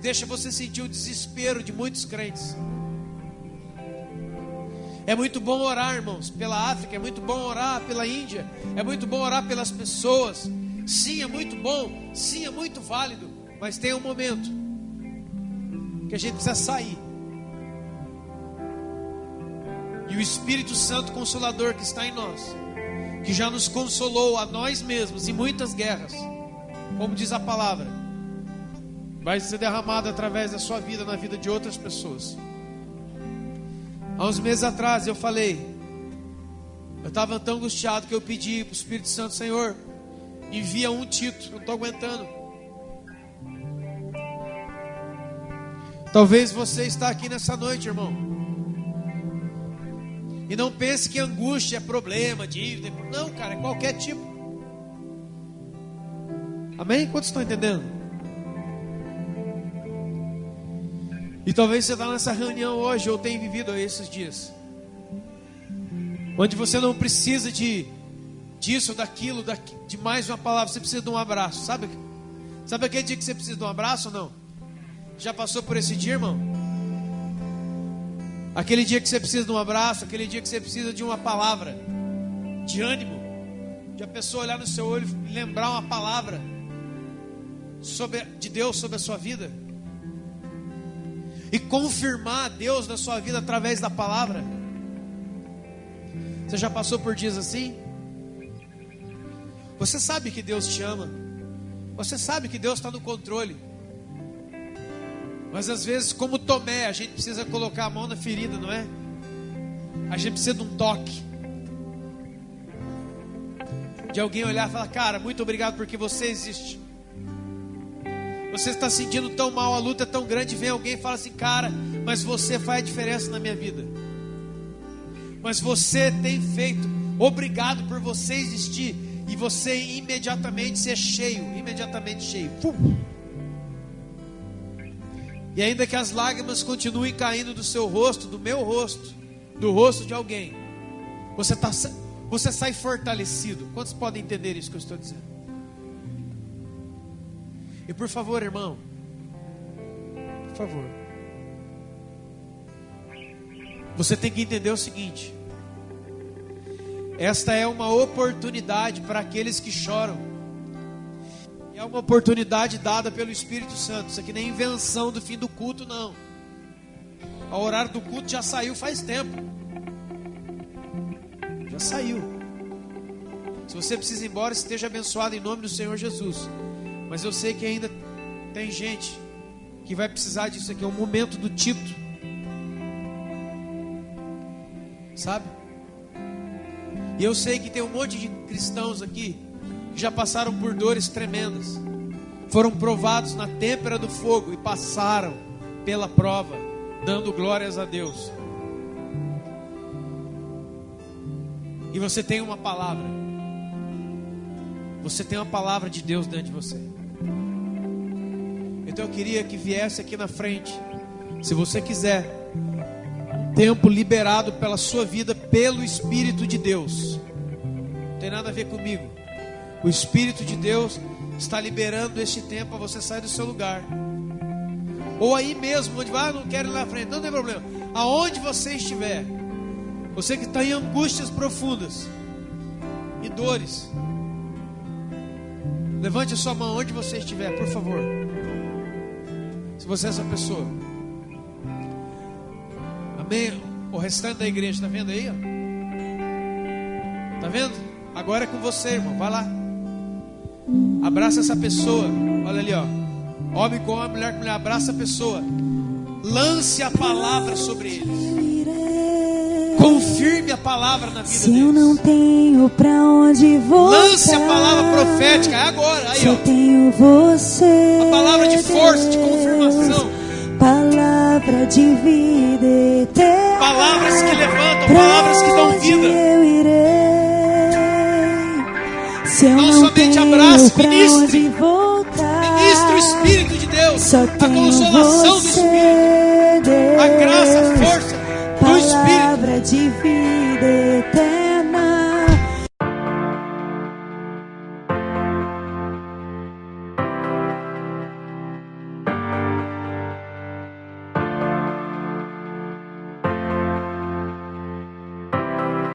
deixa você sentir o desespero de muitos crentes. É muito bom orar, irmãos, pela África, é muito bom orar pela Índia, é muito bom orar pelas pessoas. Sim, é muito bom, sim, é muito válido, mas tem um momento que a gente precisa sair. E o Espírito Santo Consolador que está em nós, que já nos consolou a nós mesmos em muitas guerras, como diz a palavra, vai ser derramado através da sua vida, na vida de outras pessoas. Há uns meses atrás eu falei, eu estava tão angustiado que eu pedi para o Espírito Santo: Senhor, envia um Tito, eu não estou aguentando. Talvez você está aqui nessa noite, irmão, e não pense que angústia é problema, dívida. Não, cara, é qualquer tipo. Amém? Quantos estão entendendo? E talvez você está nessa reunião hoje, ou tem vivido esses dias, onde você não precisa disso, daquilo, de mais uma palavra. Você precisa de um abraço. Sabe aquele dia que você precisa de um abraço ou não? Já passou por esse dia, irmão? Aquele dia que você precisa de um abraço, aquele dia que você precisa de uma palavra de ânimo, de a pessoa olhar no seu olho e lembrar uma palavra de Deus sobre a sua vida, e confirmar Deus na sua vida através da palavra. Você já passou por dias assim? Você sabe que Deus te ama, você sabe que Deus está no controle, mas às vezes, como Tomé, a gente precisa colocar a mão na ferida, não é? A gente precisa de um toque, de alguém olhar e falar: cara, muito obrigado porque você existe. Você está sentindo tão mal, a luta é tão grande, vem alguém e fala assim: cara, mas você faz a diferença na minha vida. Mas você tem feito. Obrigado por você existir. E você imediatamente ser cheio. Imediatamente cheio. E ainda que as lágrimas continuem caindo do seu rosto, do meu rosto, do rosto de alguém, você sai fortalecido. Quantos podem entender isso que eu estou dizendo? E por favor, irmão, por favor, você tem que entender o seguinte: esta é uma oportunidade para aqueles que choram. É uma oportunidade dada pelo Espírito Santo. Isso aqui nem é invenção do fim do culto, não. O horário do culto já saiu faz tempo. Já saiu. Se você precisa ir embora, esteja abençoado em nome do Senhor Jesus. Mas eu sei que ainda tem gente que vai precisar disso aqui. É um momento do Tito, sabe? E eu sei que tem um monte de cristãos aqui que já passaram por dores tremendas, foram provados na têmpera do fogo e passaram pela prova, dando glórias a Deus. E você tem uma palavra. Você tem uma palavra de Deus dentro de você. Então eu queria que viesse aqui na frente, se você quiser, tempo liberado pela sua vida, pelo Espírito de Deus. Não tem nada a ver comigo. O Espírito de Deus está liberando este tempo para você sair do seu lugar. Ou aí mesmo, onde vai, não quero ir lá na frente, não tem problema. Aonde você estiver, você que está em angústias profundas e dores, levante a sua mão onde você estiver, por favor. Se você é essa pessoa. Amém. O restante da igreja, está vendo aí? Está vendo? Agora é com você, irmão. Vai lá. Abraça essa pessoa. Olha ali, ó. Homem com homem, mulher com mulher. Abraça a pessoa. Lance a palavra sobre eles. Confirme a palavra na vida deles. Se eu não tenho pra onde voltar, lance a palavra profética. É agora. Aí, só ó. tenho você. A palavra de força, de confirmação. Palavra de vida eterna. Palavras que levantam, palavras que dão vida. Eu irei. Se eu Não não somente tenho abrace, pra ministre. onde voltar, Ministre o Espírito de Deus, só a tenho consolação do você, Espírito, a graça, a Deus. força do Espírito. Palavra de vida